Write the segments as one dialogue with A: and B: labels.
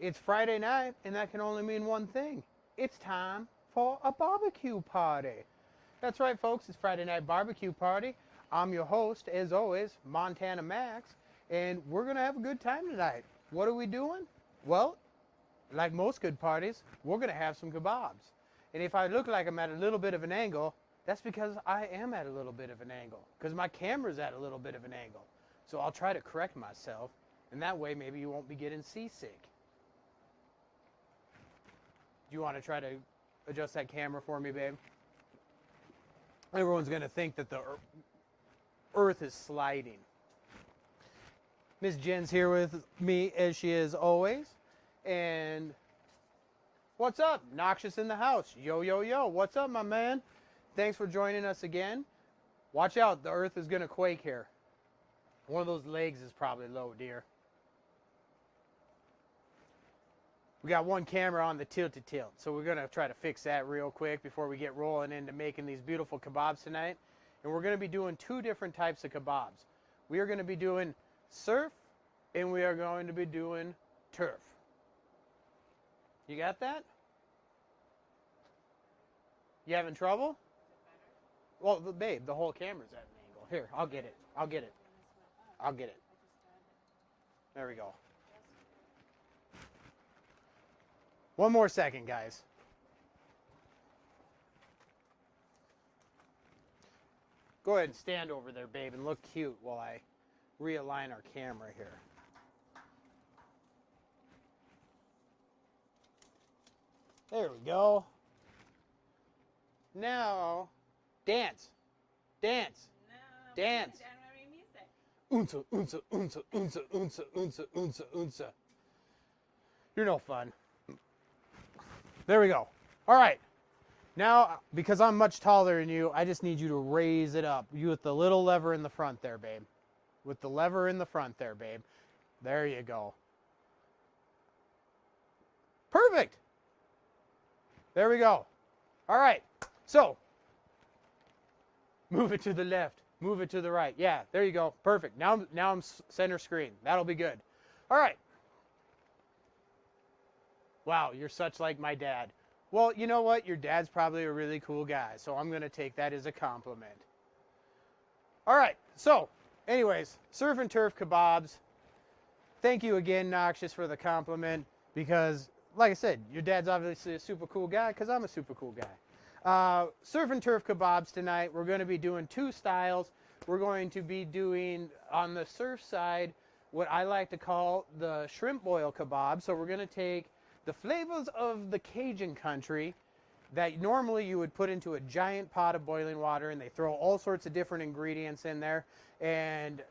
A: It's Friday night, and that can only mean one thing. It's time for a barbecue party. That's right, folks. It's Friday night barbecue party. I'm your host, as always, Montana Max, and we're going to have a good time tonight. What are we doing? Well, like most good parties, we're going to have some kebabs. And if I look like I'm at a little bit of an angle, that's because I am at a little bit of an angle, because my camera's at a little bit of an angle. So I'll try to correct myself, and that way maybe you won't be getting seasick. Do you want to try to adjust that camera for me, babe? Everyone's going to think that the earth is sliding. Miss Jen's here with me, as she is always. And what's up? Noxious in the house. Yo, yo, yo. What's up, my man? Thanks for joining us again. Watch out. The earth is going to quake here. One of those legs is probably low, dear. We got one camera on the tilt, so we're going to try to fix that real quick before we get rolling into making these beautiful kebabs tonight. And we're going to be doing two different types of kebabs. We are going to be doing surf, and we are going to be doing turf. You got that? You having trouble? Well, babe, the whole camera's at an angle. Here, I'll get it. I'll get it. I'll get it. There we go. One more second, guys. Go ahead and stand over there, babe, and look cute while I realign our camera here. There we go. Now, dance. Dance.
B: No,
A: dance.
B: Music.
A: Unsa, unsa, unsa, unsa, unsa, unsa, unsa, unsa. You're no fun. There we go. All right. Now, because I'm much taller than you, I just need you to raise it up. You with the little lever in the front there, babe. With the lever in the front there, babe. There you go. Perfect. There we go. All right. So, move it to the left. Move it to the right. Yeah, there you go. Perfect. Now I'm center screen. That'll be good. All right. Wow, you're such like my dad. Well, you know what? Your dad's probably a really cool guy, so I'm going to take that as a compliment. All right, so anyways, surf and turf kebabs. Thank you again, Noxious, for the compliment, because, like I said, your dad's obviously a super cool guy, because I'm a super cool guy. Surf and turf kebabs tonight. We're going to be doing two styles. We're going to be doing, on the surf side, what I like to call the shrimp boil kebab. So we're going to take the flavors of the Cajun country that normally you would put into a giant pot of boiling water, and they throw all sorts of different ingredients in there, and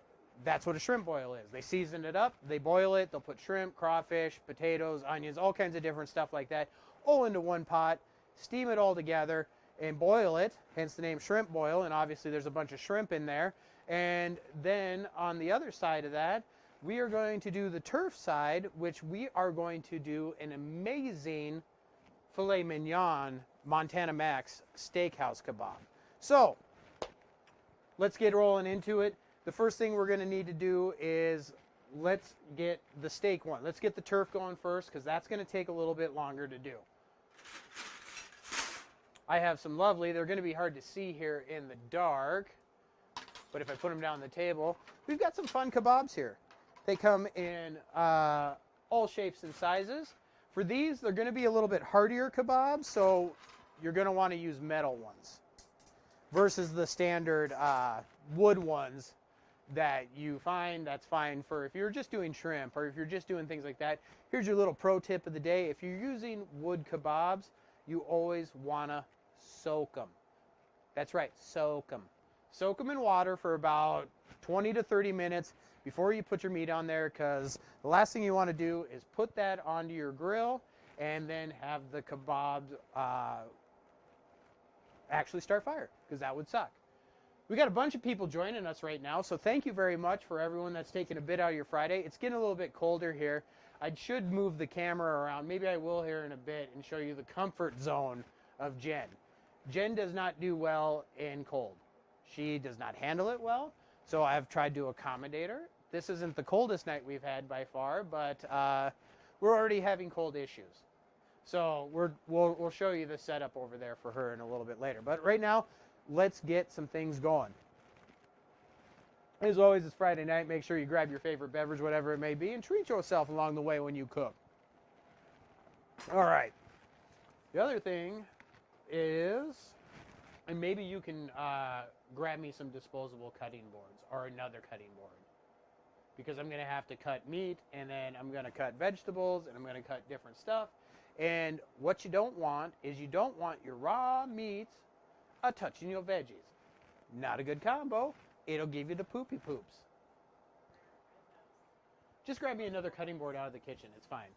A: that's what a shrimp boil is. They season it up, they boil it, they'll put shrimp, crawfish, potatoes, onions, all kinds of different stuff like that, all into one pot, steam it all together, and boil it, hence the name shrimp boil, and obviously there's a bunch of shrimp in there. And then on the other side of that, we are going to do the turf side, which we are going to do an amazing filet mignon Montana Max SteakHouse kebab. So, let's get rolling into it. The first thing we're going to need to do is let's get the steak one. Let's get the turf going first, because that's going to take a little bit longer to do. I have some lovely, they're going to be hard to see here in the dark, but if I put them down on the table, we've got some fun kebabs here. They come in all shapes and sizes. For these, they're going to be a little bit hardier kebabs, so you're going to want to use metal ones versus the standard wood ones that you find. That's fine for if you're just doing shrimp or if you're just doing things like that. Here's your little pro tip of the day. If you're using wood kebabs, you always want to soak them. That's right, soak them. Soak them in water for about 20 to 30 minutes before you put your meat on there, because the last thing you want to do is put that onto your grill and then have the kebab actually start fire, because that would suck. We got a bunch of people joining us right now, so thank you very much for everyone that's taking a bit out of your Friday. It's getting a little bit colder here. I should move the camera around. Maybe I will here in a bit and show you the comfort zone of Jen. Jen does not do well in cold. She does not handle it well. So I've tried to accommodate her. This isn't the coldest night we've had by far, but we're already having cold issues. So we'll show you the setup over there for her in a little bit later. But right now, let's get some things going. As always, it's Friday night. Make sure you grab your favorite beverage, whatever it may be, and treat yourself along the way when you cook. All right. The other thing is, and maybe you can grab me some disposable cutting boards or another cutting board, because I'm going to have to cut meat, and then I'm going to cut vegetables, and I'm going to cut different stuff. And what you don't want is you don't want your raw meats touching your veggies. Not a good combo. It'll give you the poopy poops. Just grab me another cutting board out of the kitchen. It's fine.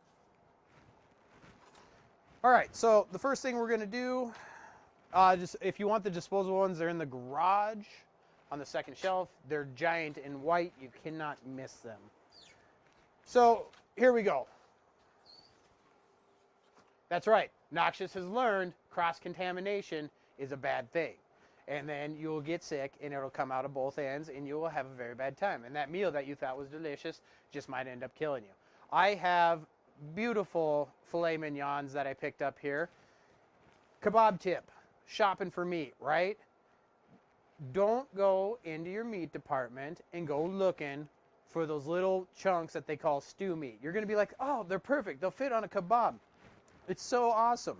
A: All right, so the first thing we're going to do, just if you want the disposable ones, they're in the garage on the second shelf. They're giant and white. You cannot miss them. So here we go. That's right. Noxious has learned cross-contamination is a bad thing. And then you'll get sick, and it'll come out of both ends, and you will have a very bad time. And that meal that you thought was delicious just might end up killing you. I have beautiful filet mignons that I picked up here. Kabob tip, shopping for meat, right? Don't go into your meat department and go looking for those little chunks that they call stew meat. You're going to be like, oh, they're perfect. They'll fit on a kebab. It's so awesome.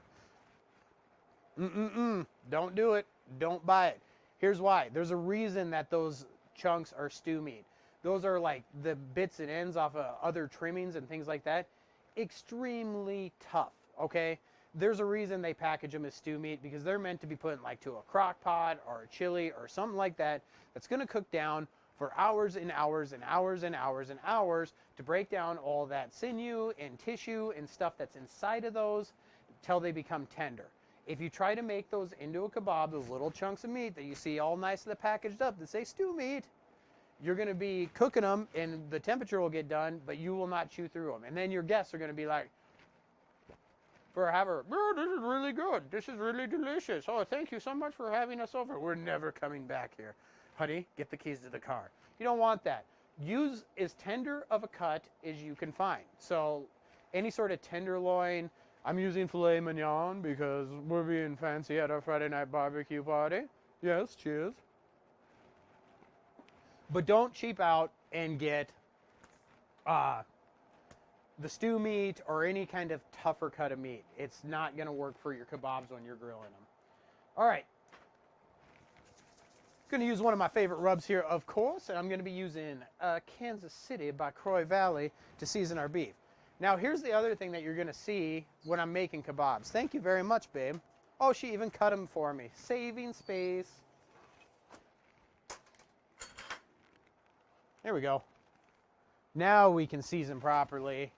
A: Don't do it. Don't buy it. Here's why. There's a reason that those chunks are stew meat. Those are like the bits and ends off of other trimmings and things like that. Extremely tough, okay? There's a reason they package them as stew meat, because they're meant to be put in like to a crock pot or a chili or something like that that's going to cook down for hours and hours and hours and hours and hours to break down all that sinew and tissue and stuff that's inside of those until they become tender. If you try to make those into a kebab, those little chunks of meat that you see all nicely packaged up that say stew meat, you're going to be cooking them and the temperature will get done, but you will not chew through them. And then your guests are going to be like, for having, oh, this is really good. This is really delicious. Oh, thank you so much for having us over. We're never coming back here. Honey, get the keys to the car. You don't want that. Use as tender of a cut as you can find. So any sort of tenderloin, I'm using filet mignon because we're being fancy at our Friday night barbecue party. Yes, cheers. But don't cheap out and get the stew meat or any kind of tougher cut of meat. It's not going to work for your kebabs when you're grilling them. All right. Going to use one of my favorite rubs here, of course, and I'm going to be using Kansas City by Croy Valley to season our beef. Now, here's the other thing that you're going to see when I'm making kebabs. Thank you very much, babe. Oh, she even cut them for me. Saving space. There we go. Now we can season properly,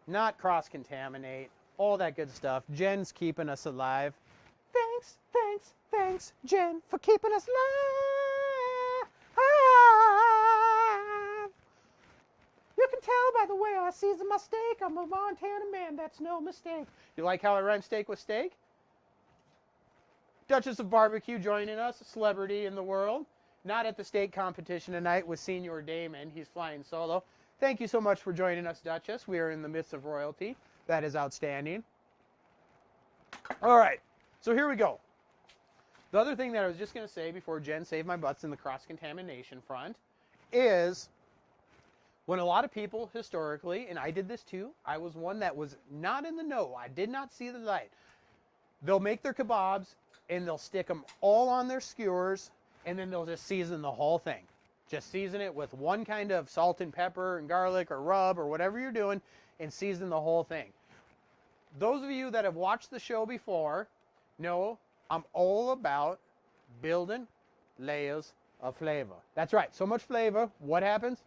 A: not cross-contaminate, all that good stuff. Jen's keeping us alive. Thanks, thanks, thanks, Jen, for keeping us alive. You can tell by the way I season my steak, I'm a Montana man, that's no mistake. You like how I rhyme steak with steak? Duchess of Barbecue joining us, a celebrity in the world. Not at the steak competition tonight with Senior Damon. He's flying solo. Thank you so much for joining us, Duchess. We are in the midst of royalty. That is outstanding. All right, so here we go. The other thing that I was just going to say before Jen saved my butts in the cross-contamination front is when a lot of people historically, and I did this too, I was one that was not in the know. I did not see the light. They'll make their kebabs and they'll stick them all on their skewers, and then they'll just season the whole thing. Just season it with one kind of salt and pepper and garlic or rub or whatever you're doing, and season the whole thing. Those of you that have watched the show before know I'm all about building layers of flavor. That's right, so much flavor, what happens?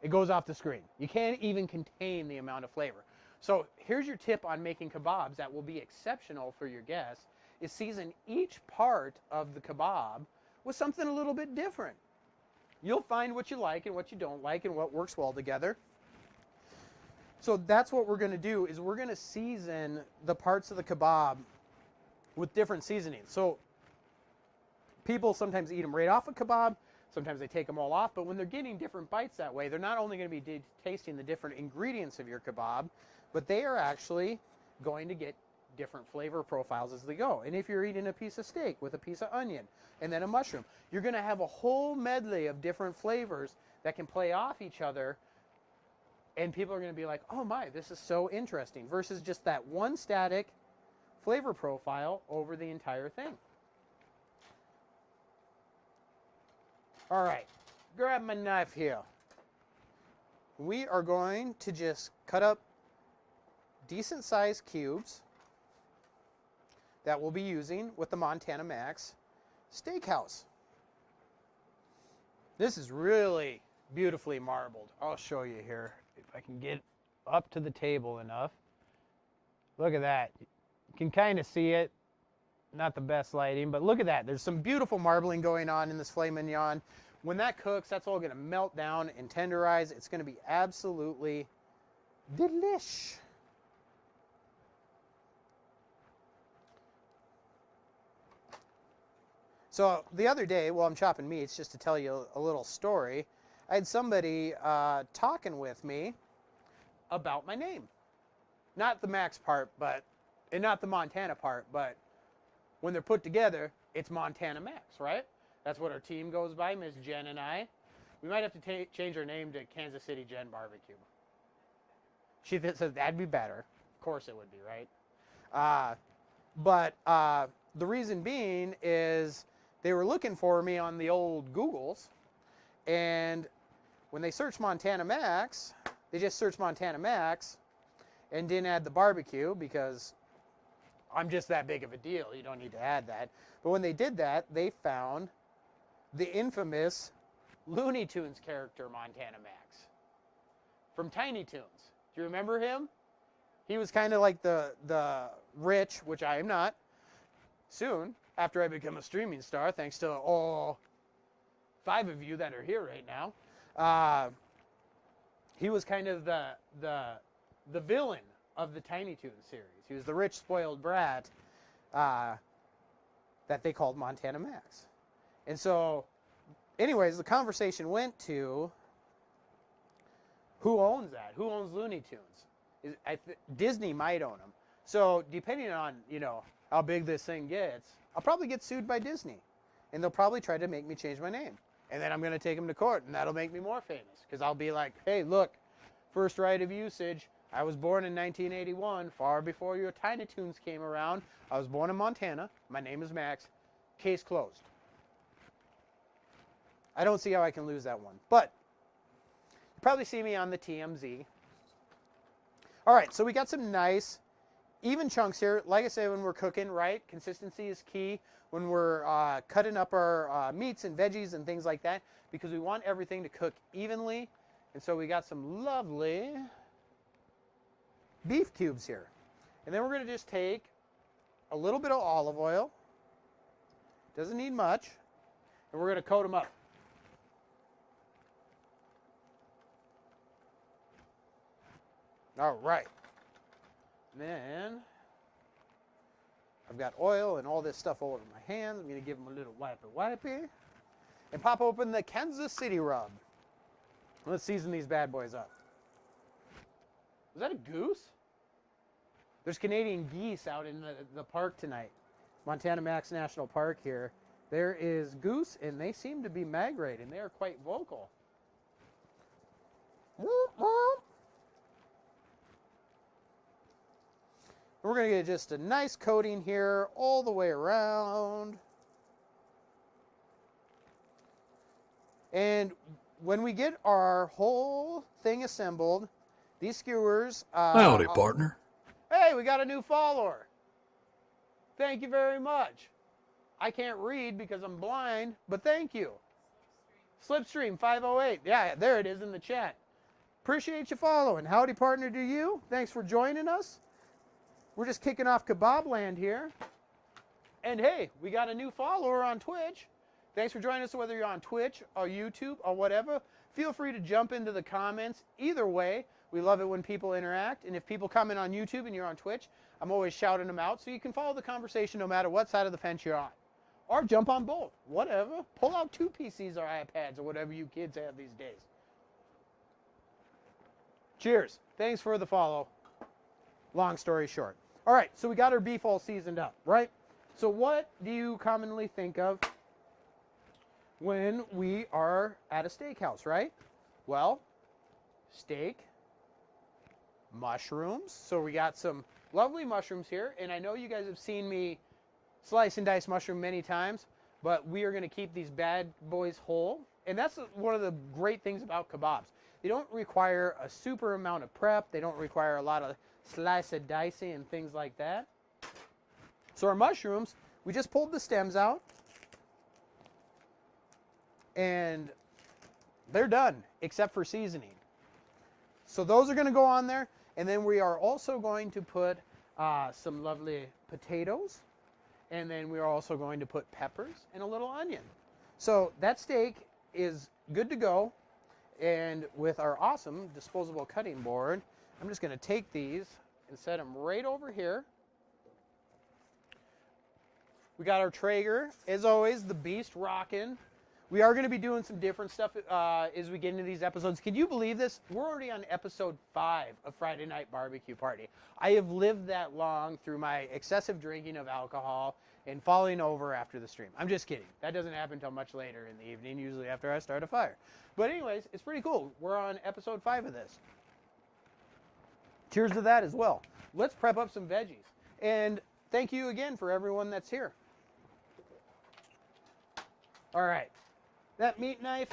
A: It goes off the screen. You can't even contain the amount of flavor. So here's your tip on making kebabs that will be exceptional for your guests, is season each part of the kebab with something a little bit different. You'll find what you like and what you don't like and what works well together. So that's what we're going to do, is we're going to season the parts of the kebab with different seasonings. So people sometimes eat them right off a kebab. Sometimes they take them all off, but when they're getting different bites that way, they're not only going to be tasting the different ingredients of your kebab, but they are actually going to get different flavor profiles as they go. And if you're eating a piece of steak with a piece of onion and then a mushroom, you're going to have a whole medley of different flavors that can play off each other, and people are going to be like, oh my, this is so interesting, versus just that one static flavor profile over the entire thing. All right, grab my knife here. We are going to just cut up decent sized cubes that we'll be using with the Montana Max SteakHouse. This is really beautifully marbled. I'll show you here if I can get up to the table enough. Look at that. You can kind of see it. Not the best lighting, but look at that. There's some beautiful marbling going on in this filet mignon. When that cooks, that's all going to melt down and tenderize. It's going to be absolutely delish. So the other day, while I'm chopping meats, just to tell you a little story, I had somebody talking with me about my name. Not the Max part, and not the Montana part, but when they're put together, it's Montana Max, right? That's what our team goes by, Miss Jen and I. We might have to change our name to Kansas City Jen Barbecue. She says that'd be better. Of course it would be, right? But the reason being is they were looking for me on the old Googles, and when they searched Montana Max, they just searched Montana Max and didn't add the barbecue because I'm just that big of a deal. You don't need to add that. But when they did that, they found the infamous Looney Tunes character Montana Max from Tiny Toons. Do you remember him? He was kind of like the rich, which I am not, soon, after I become a streaming star, thanks to all 5 of you that are here right now. He was kind of the villain of the Tiny Toons series. He was the rich, spoiled brat that they called Montana Max. And so, anyways, the conversation went to who owns that? Who owns Looney Tunes? Disney might own them. So, depending on, how big this thing gets, I'll probably get sued by Disney. And they'll probably try to make me change my name. And then I'm going to take them to court, and that'll make me more famous. Because I'll be like, hey, look, first right of usage. I was born in 1981, far before your Tiny Toons came around. I was born in Montana. My name is Max. Case closed. I don't see how I can lose that one. But you probably see me on the TMZ. All right, so we got some nice, even chunks here. Like I said, when we're cooking, right, consistency is key. When we're cutting up our meats and veggies and things like that, because we want everything to cook evenly. And so we got some lovely beef cubes here. And then we're going to just take a little bit of olive oil. Doesn't need much. And we're going to coat them up. All right. Then I've got oil and all this stuff all over my hands. I'm going to give them a little wipey. And pop open the Kansas City rub. Let's season these bad boys up. Was that a goose? There's Canadian geese out in the park tonight. Montana Max National Park here. There is goose, and they seem to be migrating. They are quite vocal. We're going to get just a nice coating here all the way around. And when we get our whole thing assembled, these skewers...
C: Howdy, partner.
A: Hey, we got a new follower. Thank you very much. I can't read because I'm blind, but thank you. Slipstream 508. Yeah, there it is in the chat. Appreciate you following. Howdy, partner, to you. Thanks for joining us. We're just kicking off Kabob land here. And hey, we got a new follower on Twitch. Thanks for joining us, whether you're on Twitch or YouTube or whatever. Feel free to jump into the comments. Either way, we love it when people interact. And if people comment on YouTube and you're on Twitch, I'm always shouting them out. So you can follow the conversation no matter what side of the fence you're on. or jump on both. Whatever. Pull out 2 PCs or iPads or whatever you kids have these days. Cheers. Thanks for the follow. Long story short. All right, so we got our beef all seasoned up, right? So what do you commonly think of when we are at a steakhouse, right? Well, steak, mushrooms. So we got some lovely mushrooms here, and I know you guys have seen me slice and dice mushroom many times, but we are going to keep these bad boys whole. And that's one of the great things about kebabs. They don't require a super amount of prep. They don't require a lot of slice and dicing and things like that. So our mushrooms, we just pulled the stems out, and they're done, except for seasoning. So those are going to go on there, and then we are also going to put some lovely potatoes, and then we are also going to put peppers and a little onion. So that steak is good to go, and with our awesome disposable cutting board, I'm just going to take these and set them right over here. We got our Traeger, as always, the beast rocking. We are going to be doing some different stuff as we get into these episodes. Can you believe this? We're already on episode 5 of Friday Night Barbecue Party. I have lived that long through my excessive drinking of alcohol and falling over after the stream. I'm just kidding. That doesn't happen until much later in the evening, usually after I start a fire. But anyways, it's pretty cool. We're on episode 5 of this. Cheers to that as well. Let's prep up some veggies. And thank you again for everyone that's here. All right. That meat knife,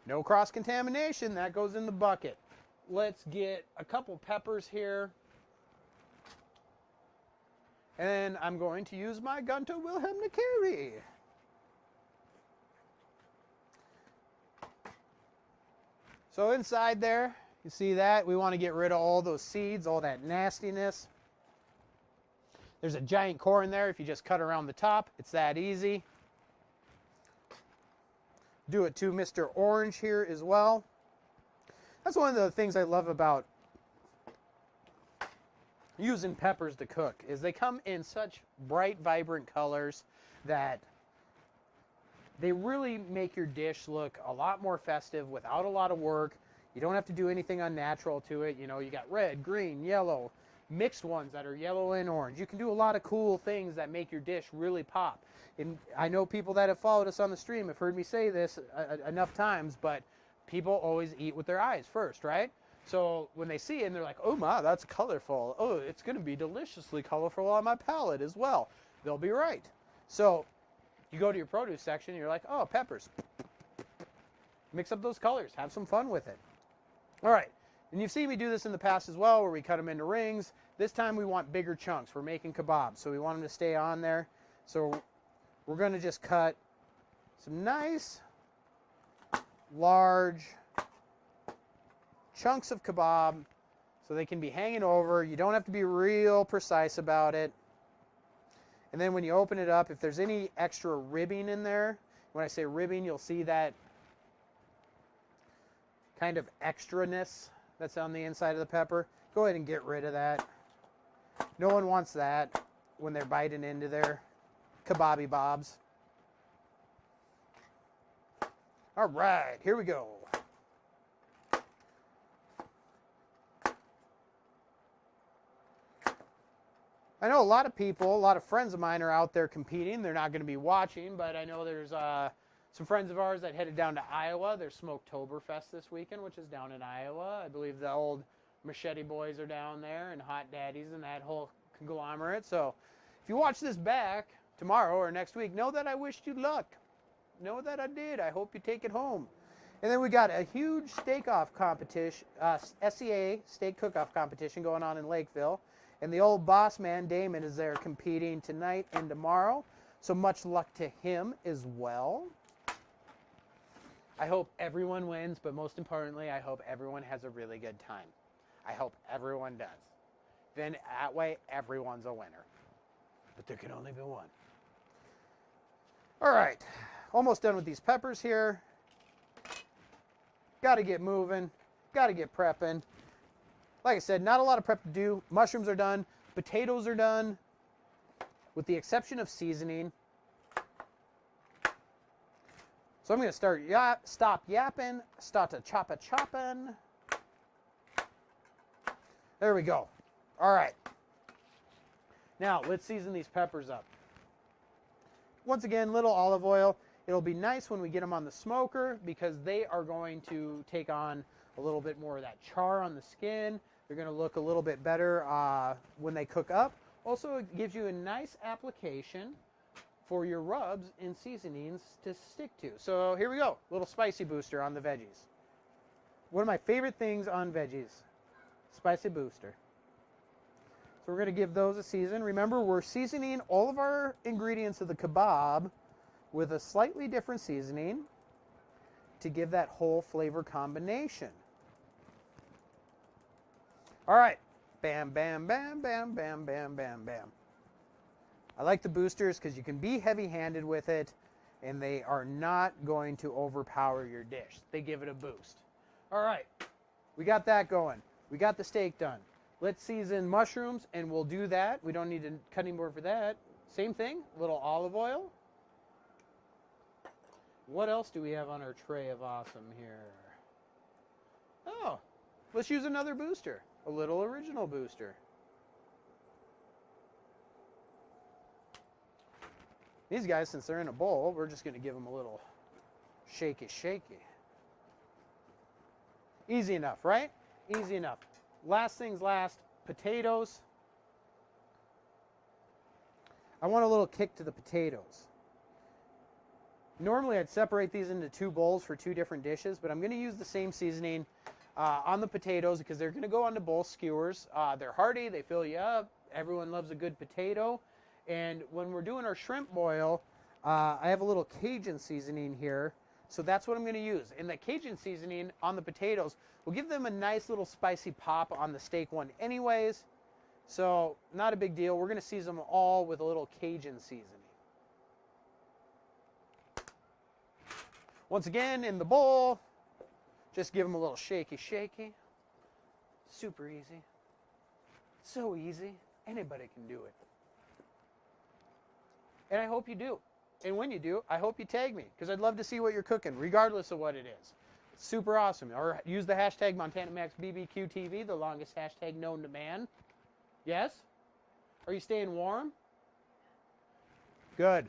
A: no cross-contamination. That goes in the bucket. Let's get a couple peppers here. And I'm going to use my Gunter Wilhelm to carry. So inside there, you see that? We want to get rid of all those seeds, all that nastiness. There's a giant core in there. If you just cut around the top, it's that easy. Do it to Mr. Orange here as well. That's one of the things I love about using peppers to cook, is they come in such bright, vibrant colors that they really make your dish look a lot more festive without a lot of work. You don't have to do anything unnatural to it. You know, you got red, green, yellow, mixed ones that are yellow and orange. You can do a lot of cool things that make your dish really pop. And I know people that have followed us on the stream have heard me say this enough times, but people always eat with their eyes first, right? So when they see it and they're like, oh my, that's colorful. Oh, it's going to be deliciously colorful on my palate as well. They'll be right. So you go to your produce section and you're like, oh, peppers. Mix up those colors. Have some fun with it. All right. And you've seen me do this in the past as well, where we cut them into rings. This time we want bigger chunks. We're making kebabs, so we want them to stay on there. So we're going to just cut some nice, large chunks of kebab so they can be hanging over. You don't have to be real precise about it. And then when you open it up, if there's any extra ribbing in there, when I say ribbing, you'll see that kind of extraness that's on the inside of the pepper. Go ahead and get rid of that. No one wants that when they're biting into their kebabby bobs. All right, here we go. I know a lot of people, a lot of friends of mine are out there competing. They're not going to be watching, but I know there's some friends of ours that headed down to Iowa. There's Smoketoberfest this weekend, which is down in Iowa. I believe the old Machete Boys are down there, and Hot Daddies and that whole conglomerate. So if you watch this back tomorrow or next week, know that I wished you luck. Know that I did. I hope you take it home. And then we got a huge steak-off competition, SCA steak cook-off competition going on in Lakeville. And the old boss man, Damon, is there competing tonight and tomorrow. So much luck to him as well. I hope everyone wins, but most importantly, I hope everyone has a really good time. I hope everyone does. Then that way, everyone's a winner. But there can only be one. All right, almost done with these peppers here. Got to get moving. Got to get prepping. Like I said, not a lot of prep to do. Mushrooms are done. Potatoes are done. With the exception of seasoning. So I'm going to stop yapping, start to chopping. There we go. All right. Now, let's season these peppers up. Once again, little olive oil. It'll be nice when we get them on the smoker because they are going to take on a little bit more of that char on the skin. They're going to look a little bit better when they cook up. Also, it gives you a nice application for your rubs and seasonings to stick to. So here we go, little spicy booster on the veggies. One of my favorite things on veggies, spicy booster. So we're going to give those a season. Remember, we're seasoning all of our ingredients of the kebab with a slightly different seasoning to give that whole flavor combination. All right, bam, bam, bam, bam, bam, bam, bam, bam. I like the boosters because you can be heavy-handed with it and they are not going to overpower your dish. They give it a boost. All right, we got that going. We got the steak done. Let's season mushrooms and we'll do that. We don't need a cutting board for that. Same thing, a little olive oil. What else do we have on our tray of awesome here? Oh, let's use another booster, a little original booster. These guys, since they're in a bowl, we're just going to give them a little shaky. Easy enough, right? Easy enough. Last things last, potatoes. I want a little kick to the potatoes. Normally I'd separate these into two bowls for two different dishes, but I'm going to use the same seasoning on the potatoes because they're going to go onto both skewers. They're hearty, they fill you up. Everyone loves a good potato. And when we're doing our shrimp boil, I have a little Cajun seasoning here. So that's what I'm going to use. And the Cajun seasoning on the potatoes will give them a nice little spicy pop on the steak one anyways. So not a big deal. We're going to season them all with a little Cajun seasoning. Once again, in the bowl, just give them a little shaky. Super easy. So easy. Anybody can do it. And I hope you do. And when you do, I hope you tag me because I'd love to see what you're cooking, regardless of what it is. It's super awesome. Or use the hashtag MontanaMaxBBQTV, the longest hashtag known to man. Yes? Are you staying warm? Good.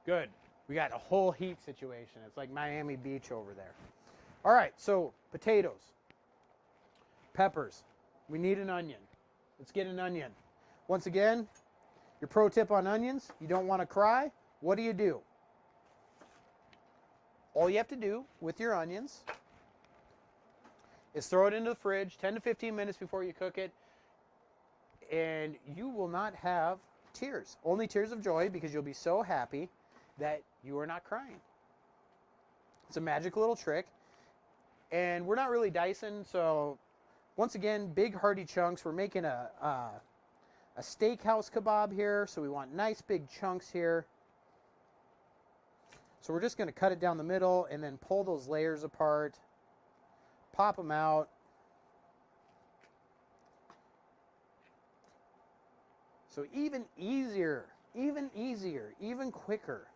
A: Good. We got a whole heat situation. It's like Miami Beach over there. All right, so potatoes, peppers. We need an onion. Let's get an onion. Once again, your pro tip on onions, you don't want to cry. What do? All you have to do with your onions is throw it into the fridge 10 to 15 minutes before you cook it, and you will not have tears. Only tears of joy because you'll be so happy that you are not crying. It's a magic little trick, and we're not really dicing, so once again, big hearty chunks. We're making a SteakHouse kebab here, so we want nice big chunks here. So we're just going to cut it down the middle and then pull those layers apart, pop them out. So even easier, even quicker.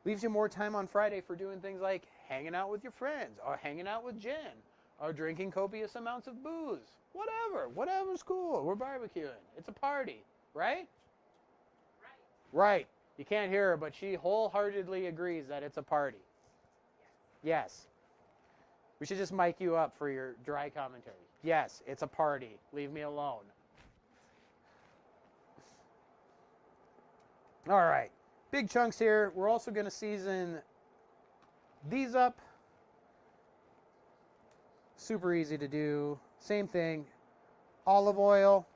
A: Leaves you more time on Friday for doing things like hanging out with your friends or hanging out with Jen or drinking copious amounts of booze. Whatever's cool. We're barbecuing. It's a party, right? Right. You can't hear her, but she wholeheartedly agrees that it's a party. Yes. We should just mic you up for your dry commentary. Yes, it's a party. Leave me alone. All right. Big chunks here. We're also going to season these up. Super easy to do. Same thing. Olive oil.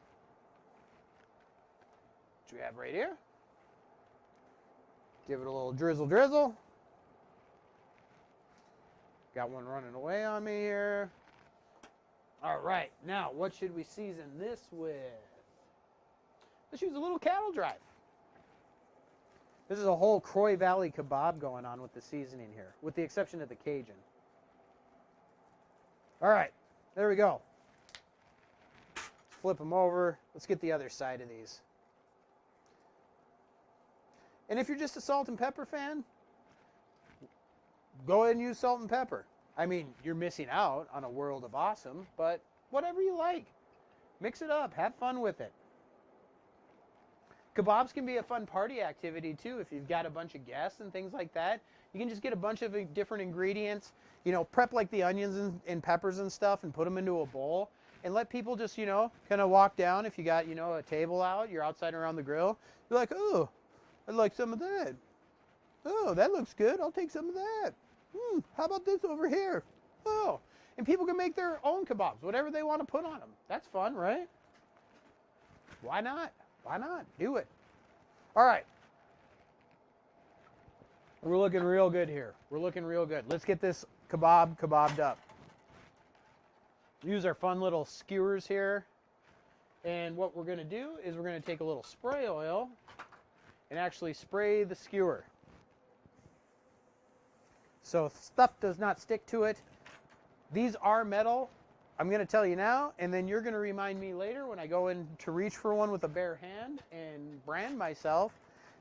A: Which we have right here. Give it a little drizzle. Got one running away on me here. All right. Now, what should we season this with? Let's use a little cattle drive. This is a whole Croy Valley kebab going on with the seasoning here, with the exception of the Cajun. All right, there we go. Flip them over. Let's get the other side of these. And if you're just a salt and pepper fan, go ahead and use salt and pepper. I mean, you're missing out on a world of awesome, but whatever you like. Mix it up. Have fun with it. Kebabs can be a fun party activity too if you've got a bunch of guests and things like that. You can just get a bunch of different ingredients, you know, prep like the onions and peppers and stuff and put them into a bowl and let people just, you know, kind of walk down. If you got, you know, a table out, you're outside around the grill, you're like, oh, I'd like some of that. Oh, that looks good. I'll take some of that. How about this over here? Oh, and people can make their own kebabs, whatever they want to put on them. That's fun, right? Why not? Why not? Do it. All right. We're looking real good here. We're looking real good. Let's get this kebabbed up. Use our fun little skewers here. And what we're going to do is we're going to take a little spray oil and actually spray the skewer. So stuff does not stick to it. These are metal. I'm going to tell you now, and then you're going to remind me later when I go in to reach for one with a bare hand and brand myself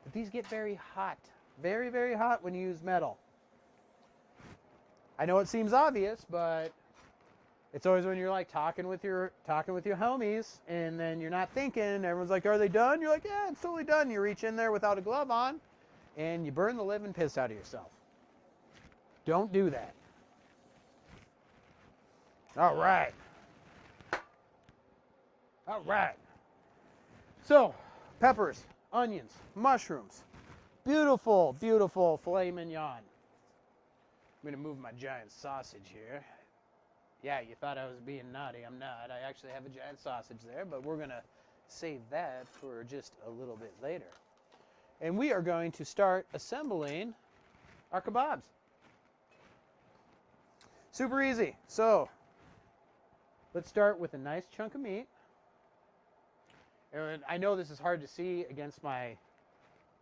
A: that these get very hot. Very, very hot when you use metal. I know it seems obvious, but it's always when you're like talking with your homies and then you're not thinking, everyone's like, are they done? You're like, yeah, it's totally done. You reach in there without a glove on and you burn the living piss out of yourself. Don't do that. All right. All right. So, peppers, onions, mushrooms. Beautiful, beautiful filet mignon. I'm going to move my giant sausage here. Yeah, you thought I was being naughty. I'm not. I actually have a giant sausage there, but we're going to save that for just a little bit later. And we are going to start assembling our kebabs. Super easy. So, let's start with a nice chunk of meat. And I know this is hard to see against my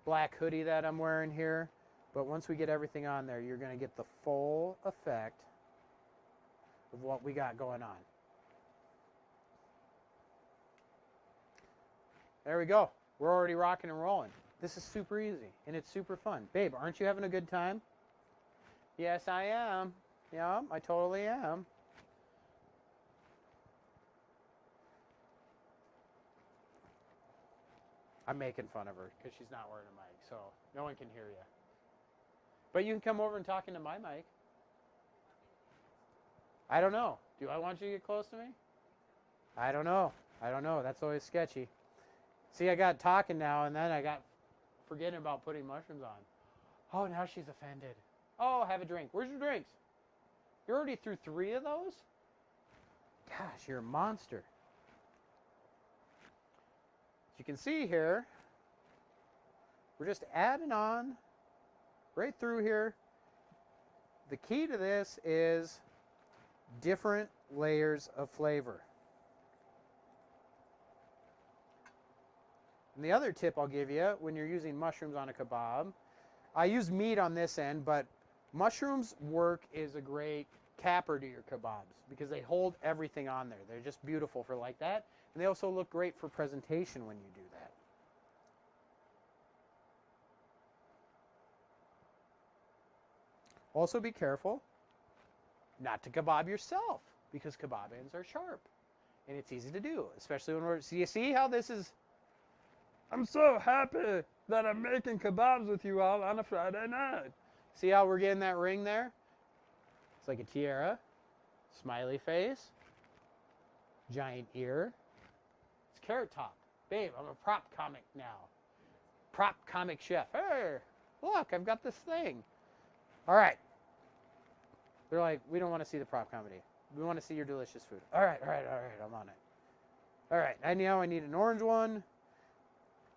A: black hoodie that I'm wearing here, but once we get everything on there, you're going to get the full effect of what we got going on. There we go. We're already rocking and rolling. This is super easy, and it's super fun. Babe, aren't you having a good time? Yes, I am. Yeah, I totally am. I'm making fun of her because she's not wearing a mic, so no one can hear you. But you can come over and talk into my mic. I don't know. Do I want you to get close to me? I don't know. I don't know. That's always sketchy. See, I got talking now, and then I got forgetting about putting mushrooms on. Oh, now she's offended. Oh, have a drink. Where's your drinks? You're already through 3 of those? Gosh, you're a monster. As you can see here, we're just adding on right through here. The key to this is different layers of flavor. And the other tip I'll give you when you're using mushrooms on a kebab, I use meat on this end, but mushrooms work as a great capper to your kebabs because they hold everything on there. They're just beautiful for like that. And they also look great for presentation when you do that. Also be careful not to kebab yourself because kebab ends are sharp. And it's easy to do, especially when we're... So you see how this is... I'm so happy that I'm making kebabs with you all on a Friday night. See how we're getting that ring there? It's like a tiara, smiley face, giant ear. It's Carrot Top. Babe, I'm a prop comic now. Prop comic chef. Hey, look, I've got this thing. All right. They're like, we don't want to see the prop comedy. We want to see your delicious food. All right, I'm on it. All right, and now I need an orange one.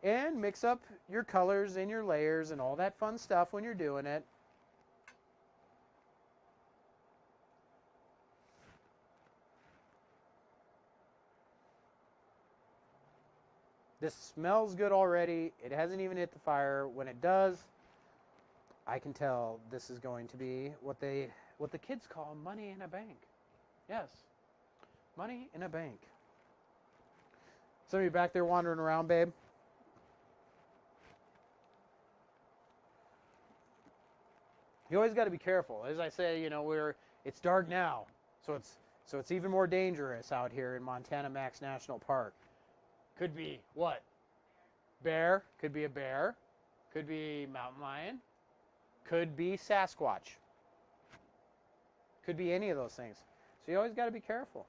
A: And mix up your colors and your layers and all that fun stuff when you're doing it. This smells good already. It hasn't even hit the fire. When it does, I can tell this is going to be what the kids call money in a bank. Yes, money in a bank. Some of you back there wandering around, babe? You always got to be careful. As I say, it's dark now, so it's even more dangerous out here in Montana Max National Park. Could be what? Bear. Could be a bear. Could be mountain lion. Could be Sasquatch. Could be any of those things. So you always got to be careful,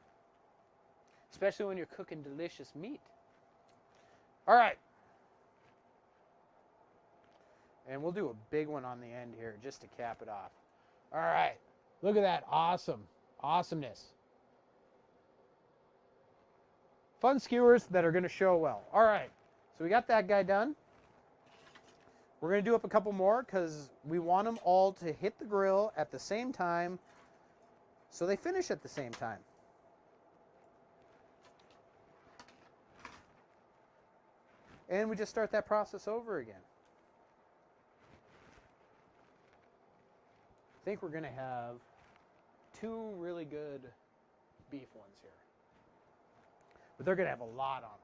A: especially when you're cooking delicious meat. All right. And we'll do a big one on the end here just to cap it off. All right. Look at that. Awesomeness. Fun skewers that are going to show well. All right. So we got that guy done. We're going to do up a couple more because we want them all to hit the grill at the same time so they finish at the same time. And we just start that process over again. I think we're going to have 2 really good beef ones here. But they're going to have a lot on them.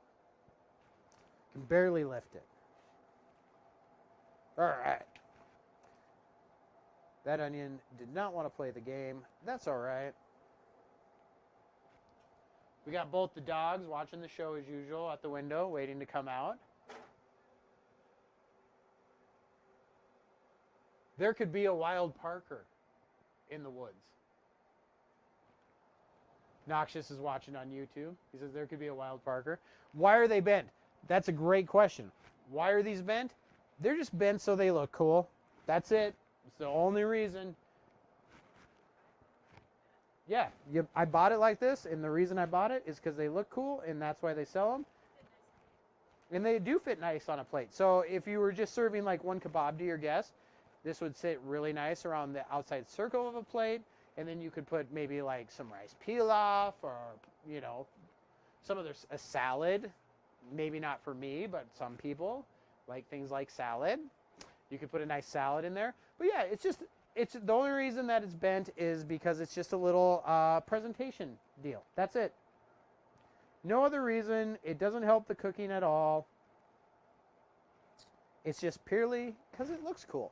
A: Can barely lift it. All right. That onion did not want to play the game. That's all right. We got both the dogs watching the show as usual at the window, waiting to come out. There could be a wild Parker in the woods. Noxious is watching on YouTube. He says there could be a wild Parker. Why are they bent? That's a great question. Why are these bent? They're just bent so they look cool. That's it. It's the only reason. Yeah, I bought it like this, and the reason I bought it is because they look cool, and that's why they sell them. And they do fit nice on a plate. So if you were just serving like one kebab to your guests, this would sit really nice around the outside circle of a plate, and then you could put maybe like some rice pilaf or, some other, a salad. Maybe not for me, but some people like things like salad. You could put a nice salad in there. But yeah, it's the only reason that it's bent is because it's just a little presentation deal. That's it. No other reason. It doesn't help the cooking at all. It's just purely because it looks cool.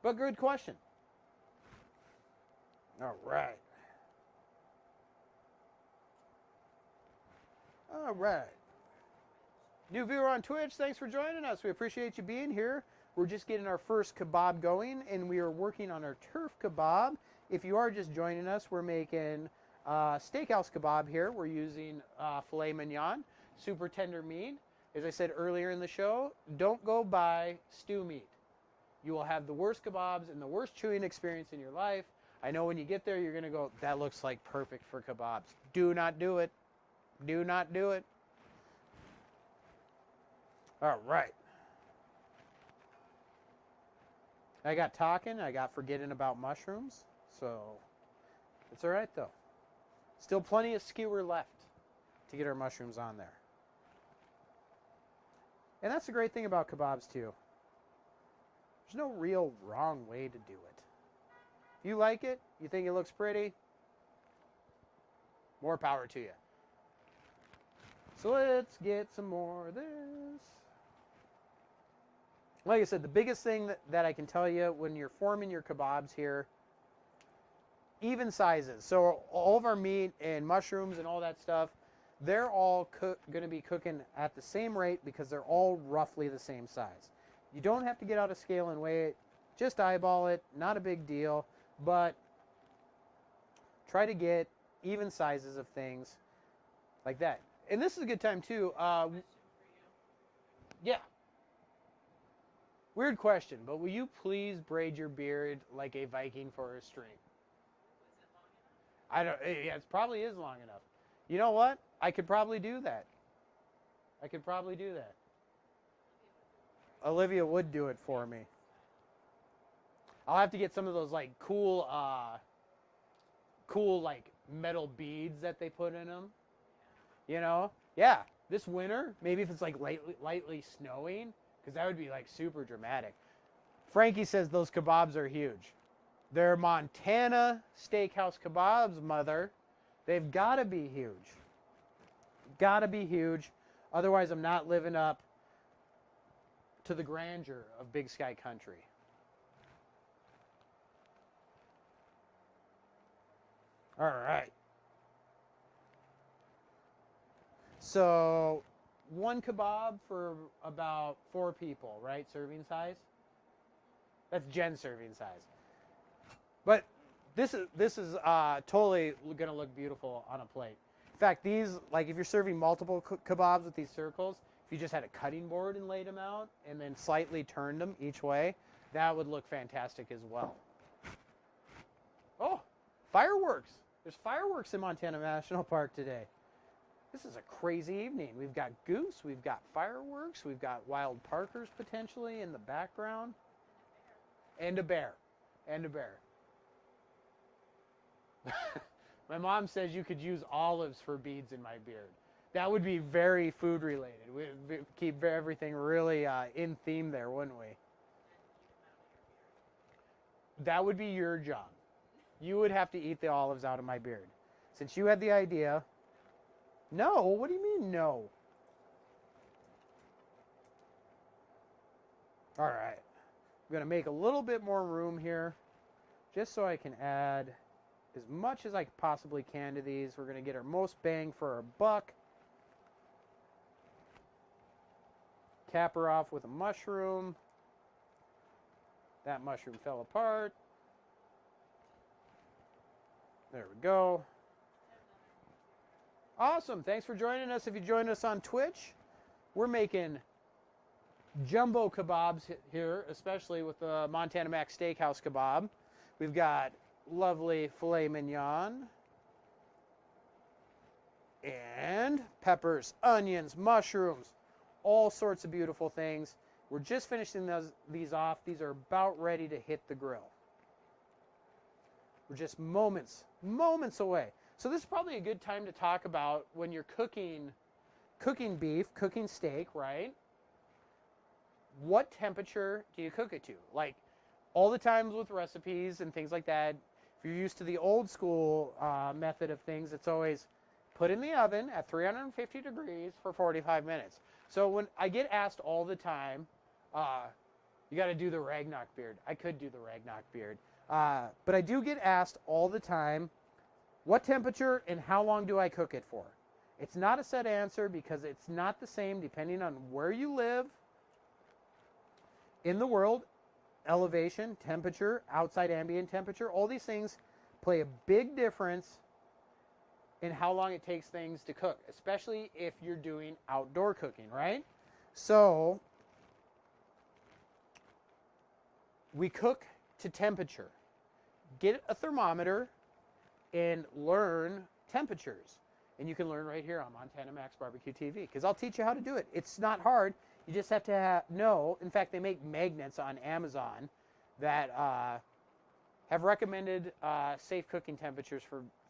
A: But good question. All right. All right. New viewer on Twitch, thanks for joining us. We appreciate you being here. We're just getting our first kebab going, and we are working on our turf kebab. If you are just joining us, we're making SteakHouse kebab here. We're using filet mignon, super tender meat. As I said earlier in the show, don't go buy stew meat. You will have the worst kebabs and the worst chewing experience in your life. I know when you get there, you're going to go, that looks like perfect for kebabs. Do not do it. Do not do it. All right. I got talking. I got forgetting about mushrooms. So it's all right, though. Still plenty of skewer left to get our mushrooms on there. And that's the great thing about kebabs, too. There's no real wrong way to do it. If you like it, you think it looks pretty, more power to you. So let's get some more of this. Like I said, the biggest thing that I can tell you when you're forming your kebabs here, even sizes. So all of our meat and mushrooms and all that stuff, they're all going to be cooking at the same rate because they're all roughly the same size. You don't have to get out a scale and weigh it. Just eyeball it. Not a big deal. But try to get even sizes of things like that. And this is a good time, too. Yeah. Weird question, but will you please braid your beard like a Viking for a string? I don't. Yeah, it probably is long enough. You know what? I could probably do that. Olivia would do it for me. I'll have to get some of those like cool like metal beads that they put in them. You know? Yeah. This winter, maybe if it's like lightly snowing, because that would be like super dramatic. Frankie says those kebabs are huge. They're Montana Steakhouse kebabs, mother. They've got to be huge. Got to be huge. Otherwise, I'm not living up to the grandeur of Big Sky Country. All right. So, one kebab for about 4 people, right? Serving size. That's Jen's serving size. But this is totally going to look beautiful on a plate. In fact, these, like if you're serving multiple kebabs with these circles, if you just had a cutting board and laid them out and then slightly turned them each way, that would look fantastic as well. Oh, fireworks. There's fireworks in Montana National Park today. This is a crazy evening. We've got goose, we've got fireworks, we've got wild parkers potentially in the background. And a bear. And a bear. My mom says you could use olives for beads in my beard. That would be very food related. We'd keep everything really in theme there, wouldn't we? That would be your job. You would have to eat the olives out of my beard. Since you had the idea. No, what do you mean no? All right. I'm going to make a little bit more room here just so I can add as much as I possibly can to these. We're going to get our most bang for our buck. Cap her off with a mushroom. That mushroom fell apart. There we go. Awesome. Thanks for joining us. If you joined us on Twitch, we're making jumbo kebabs here, especially with the Montana Mac Steakhouse kebab. We've got lovely filet mignon and peppers, onions, mushrooms, all sorts of beautiful things. We're just finishing these off. These are about ready to hit the grill. We're just moments away. So this is probably a good time to talk about when you're cooking beef, cooking steak, right? What temperature do you cook it to? Like all the times with recipes and things like that, if you're used to the old school method of things, it's always put in the oven at 350 degrees for 45 minutes. So when I get asked all the time, you got to do the Ragnock beard. I could do the Ragnock beard. But I do get asked all the time, what temperature and how long do I cook it for? It's not a set answer because it's not the same depending on where you live in the world. Elevation, temperature, outside ambient temperature, all these things play a big difference in how long it takes things to cook, especially if you're doing outdoor cooking, right? So we cook to temperature. Get a thermometer and learn temperatures. And you can learn right here on Montana Max Barbecue TV because I'll teach you how to do it. It's not hard. You just have to know. In fact, they make magnets on Amazon that have recommended safe cooking temperatures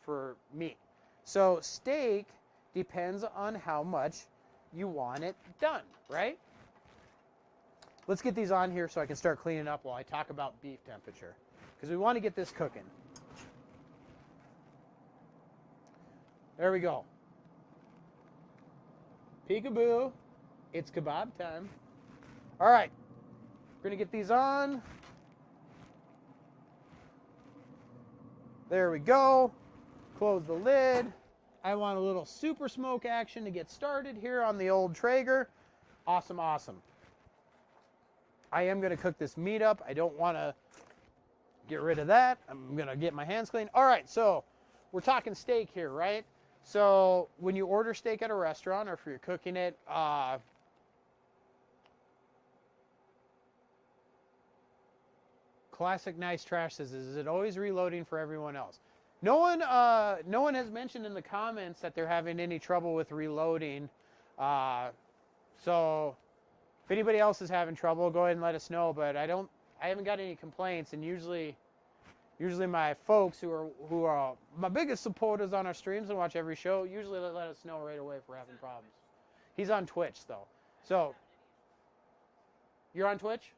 A: for meat. So steak depends on how much you want it done, right? Let's get these on here so I can start cleaning up while I talk about beef temperature because we want to get this cooking. There we go. Peekaboo. It's kebab time. All right. We're going to get these on. There we go. Close the lid. I want a little super smoke action to get started here on the old Traeger. Awesome, awesome. I am going to cook this meat up. I don't want to get rid of that. I'm going to get my hands clean. All right, so we're talking steak here, right? So when you order steak at a restaurant or if you're cooking it, Classic Nice Trash says, is it always reloading for everyone else? No one has mentioned in the comments that they're having any trouble with reloading. So if anybody else is having trouble, go ahead and let us know. But I haven't got any complaints, and usually my folks who are my biggest supporters on our streams and watch every show usually let us know right away if we're having problems. He's on Twitch though. So you're on Twitch?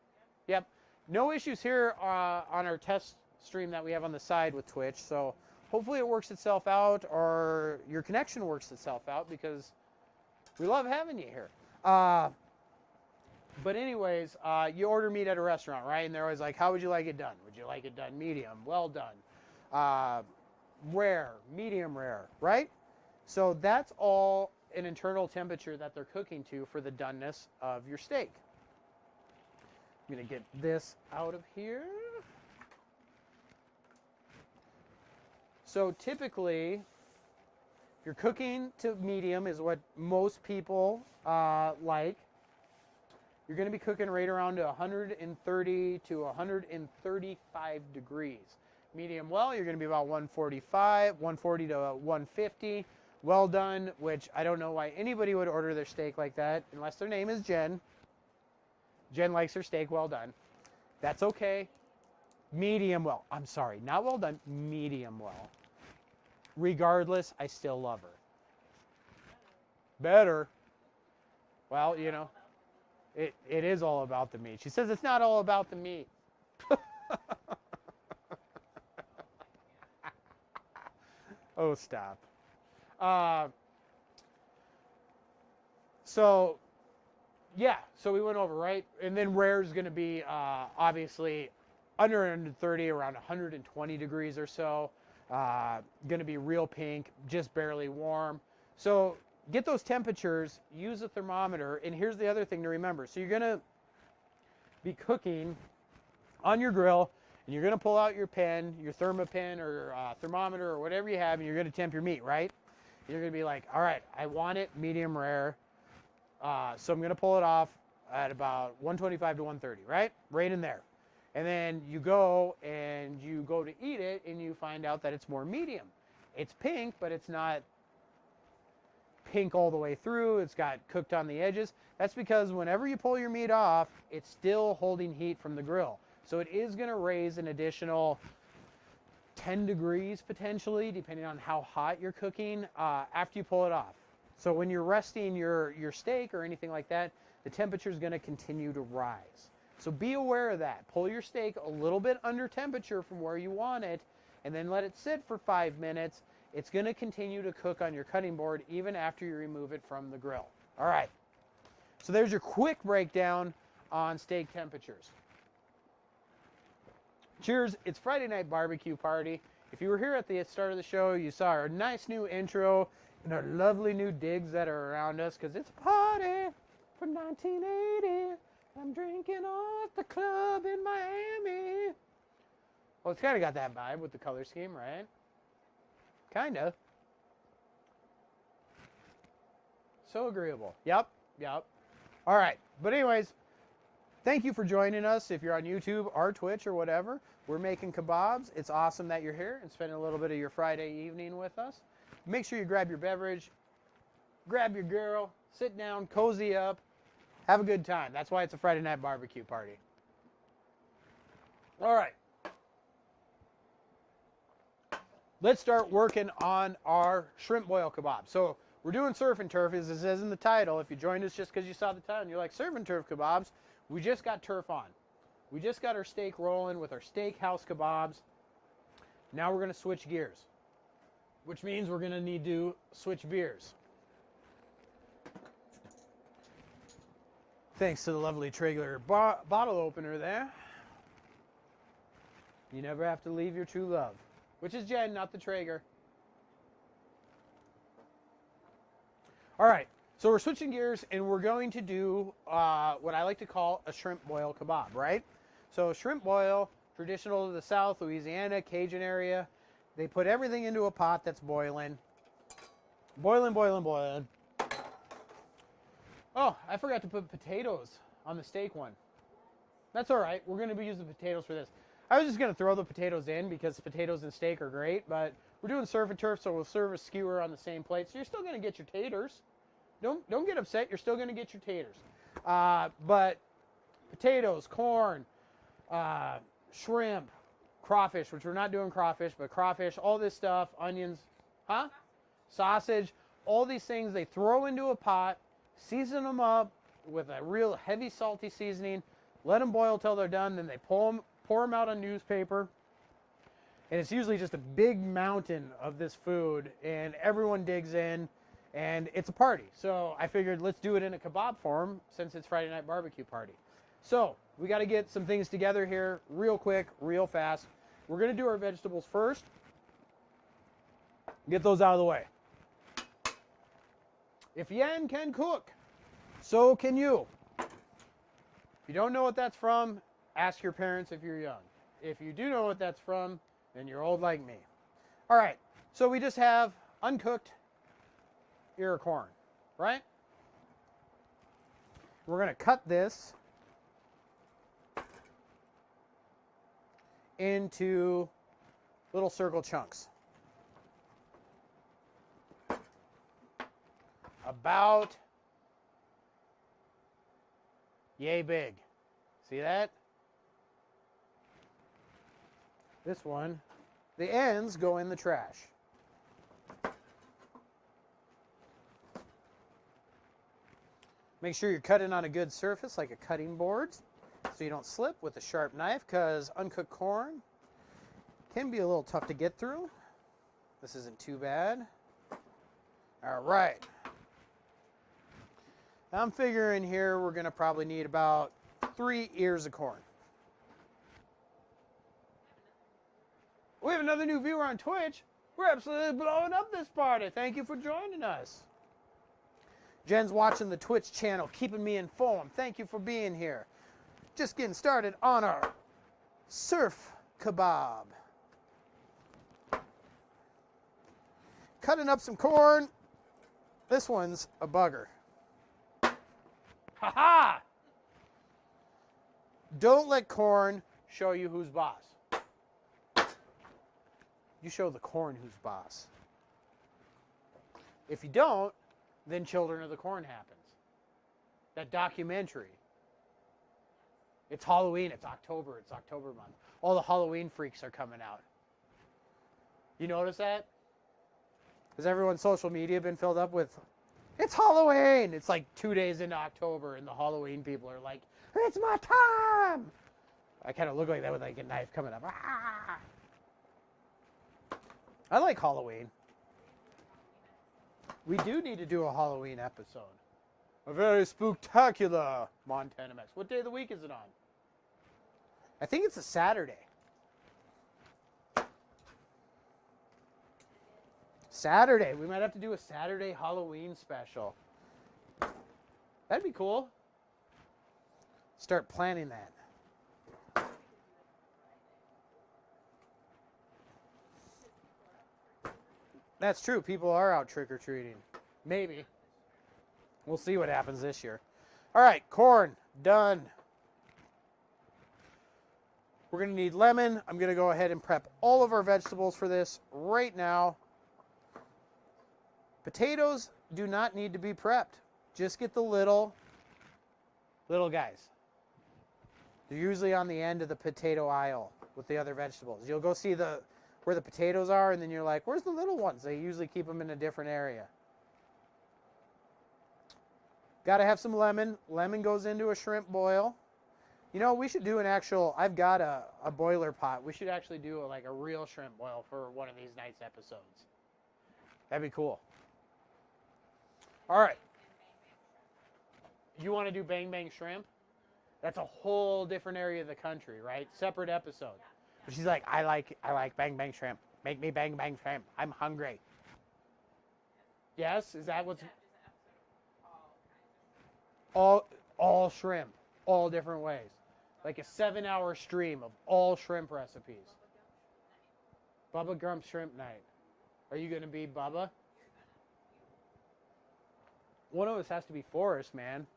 A: Yep. No issues here on our test stream that we have on the side with Twitch. So hopefully it works itself out or your connection works itself out because we love having you here. But anyways, you order meat at a restaurant, right? And they're always like, how would you like it done? Would you like it done medium, well done? rare, medium rare, right? So that's all an internal temperature that they're cooking to for the doneness of your steak. I'm going to get this out of here. So typically, if you're cooking to medium is what most people like. You're going to be cooking right around 130 to 135 degrees. Medium well, you're going to be about 140 to 150. Well done, which I don't know why anybody would order their steak like that unless their name is Jen. Jen likes her steak well done. That's okay. Medium well. I'm sorry, not well done, medium well. Regardless, I still love her. Better. Well, you know, it is all about the meat. She says it's not all about the meat. Oh, stop. So, yeah, so we went over, right? And then rare is going to be obviously under 130, around 120 degrees or so. Going to be real pink, just barely warm. So get those temperatures, use a thermometer, and here's the other thing to remember. So you're going to be cooking on your grill, and you're going to pull out your pen, your thermopen or thermometer or whatever you have, and you're going to temp your meat, right? And you're going to be like, all right, I want it medium rare. So I'm going to pull it off at about 125 to 130, right? Right in there. And then you go to eat it and you find out that it's more medium. It's pink, but it's not pink all the way through. It's got cooked on the edges. That's because whenever you pull your meat off, it's still holding heat from the grill. So it is going to raise an additional 10 degrees potentially, depending on how hot you're cooking after you pull it off. So when you're resting your steak or anything like that, the temperature is going to continue to rise. So be aware of that. Pull your steak a little bit under temperature from where you want it, and then let it sit for 5 minutes. It's going to continue to cook on your cutting board even after you remove it from the grill. All right. So there's your quick breakdown on steak temperatures. Cheers. It's Friday night barbecue party. If you were here at the start of the show, you saw our nice new intro and our lovely new digs that are around us because it's a party from 1980. I'm drinking off the club in Miami. Well, it's kind of got that vibe with the color scheme, right? Kind of. So agreeable. Yep. All right. But anyways, thank you for joining us. If you're on YouTube or Twitch or whatever, we're making kebabs. It's awesome that you're here and spending a little bit of your Friday evening with us. Make sure you grab your beverage, grab your girl, sit down, cozy up, have a good time. That's why it's a Friday night barbecue party. All right. Let's start working on our shrimp boil kebab. So we're doing surf and turf, as it says in the title. If you joined us just because you saw the title and you're like, surf and turf kebabs, we just got turf on. We just got our steak rolling with our SteakHouse kebabs. Now we're going to switch gears, which means we're going to need to switch beers. Thanks to the lovely Traeger bottle opener there. You never have to leave your true love, which is Jen, not the Traeger. All right, so we're switching gears and we're going to do what I like to call a shrimp boil kebab, right? So shrimp boil, traditional to the South, Louisiana, Cajun area. They put everything into a pot that's boiling. Boiling. Oh, I forgot to put potatoes on the steak one. That's all right. We're going to be using potatoes for this. I was just going to throw the potatoes in because potatoes and steak are great, but we're doing surf and turf, so we'll serve a skewer on the same plate. So you're still going to get your taters. Don't get upset. You're still going to get your taters. But potatoes, corn, shrimp, crawfish, which we're not doing crawfish, but crawfish, all this stuff, onions, sausage, all these things they throw into a pot, season them up with a real heavy salty seasoning, let them boil till they're done, then they pour them out on newspaper, and it's usually just a big mountain of this food, and everyone digs in, and it's a party. So I figured let's do it in a kebab form since it's Friday night barbecue party. So we got to get some things together here real quick, real fast. We're going to do our vegetables first. Get those out of the way. If Yan can cook, so can you. If you don't know what that's from, ask your parents if you're young. If you do know what that's from, then you're old like me. All right, so we just have uncooked ear of corn, right? We're going to cut this into little circle chunks. About yay big. See that? This one, the ends go in the trash. Make sure you're cutting on a good surface like a cutting board so you don't slip with a sharp knife, because uncooked corn can be a little tough to get through. This isn't too bad. All right. I'm figuring here we're going to probably need about 3 ears of corn. We have another new viewer on Twitch. We're absolutely blowing up this party. Thank you for joining us. Jen's watching the Twitch channel, keeping me informed. Thank you for being here. Just getting started on our surf kebab. Cutting up some corn. This one's a bugger. Ha-ha! Don't let corn show you who's boss. You show the corn who's boss. If you don't, then Children of the Corn happens. That documentary. It's Halloween. It's October. It's October month. All the Halloween freaks are coming out. You notice that? Has everyone's social media been filled up with, it's Halloween? It's like 2 days into October, and the Halloween people are like, it's my time! I kind of look like that with like a knife coming up. Ah! I like Halloween. We do need to do a Halloween episode. A very spooktacular Montana Mex. What day of the week is it on? I think it's a Saturday. Saturday. We might have to do a Saturday Halloween special. That'd be cool. Start planning that. That's true. People are out trick-or-treating. Maybe. We'll see what happens this year. All right, corn, done. We're going to need lemon. I'm going to go ahead and prep all of our vegetables for this right now. Potatoes do not need to be prepped. Just get the little guys. They're usually on the end of the potato aisle with the other vegetables. You'll go see where the potatoes are, and then you're like, where's the little ones? They usually keep them in a different area. Got to have some lemon. Lemon goes into a shrimp boil. You know, we should do an actual, I've got a boiler pot. We should actually do a real shrimp boil for one of these nice episodes. That'd be cool. All right. You want to do Bang Bang Shrimp? That's a whole different area of the country, right? Separate episode. But she's like, I like Bang Bang Shrimp. Make me Bang Bang Shrimp. I'm hungry. Yes? Is that what's... All shrimp. All different ways. Like a 7-hour stream of all shrimp recipes. Bubba Grump Shrimp Night. Are you going to be Bubba? One of us has to be Forrest, man.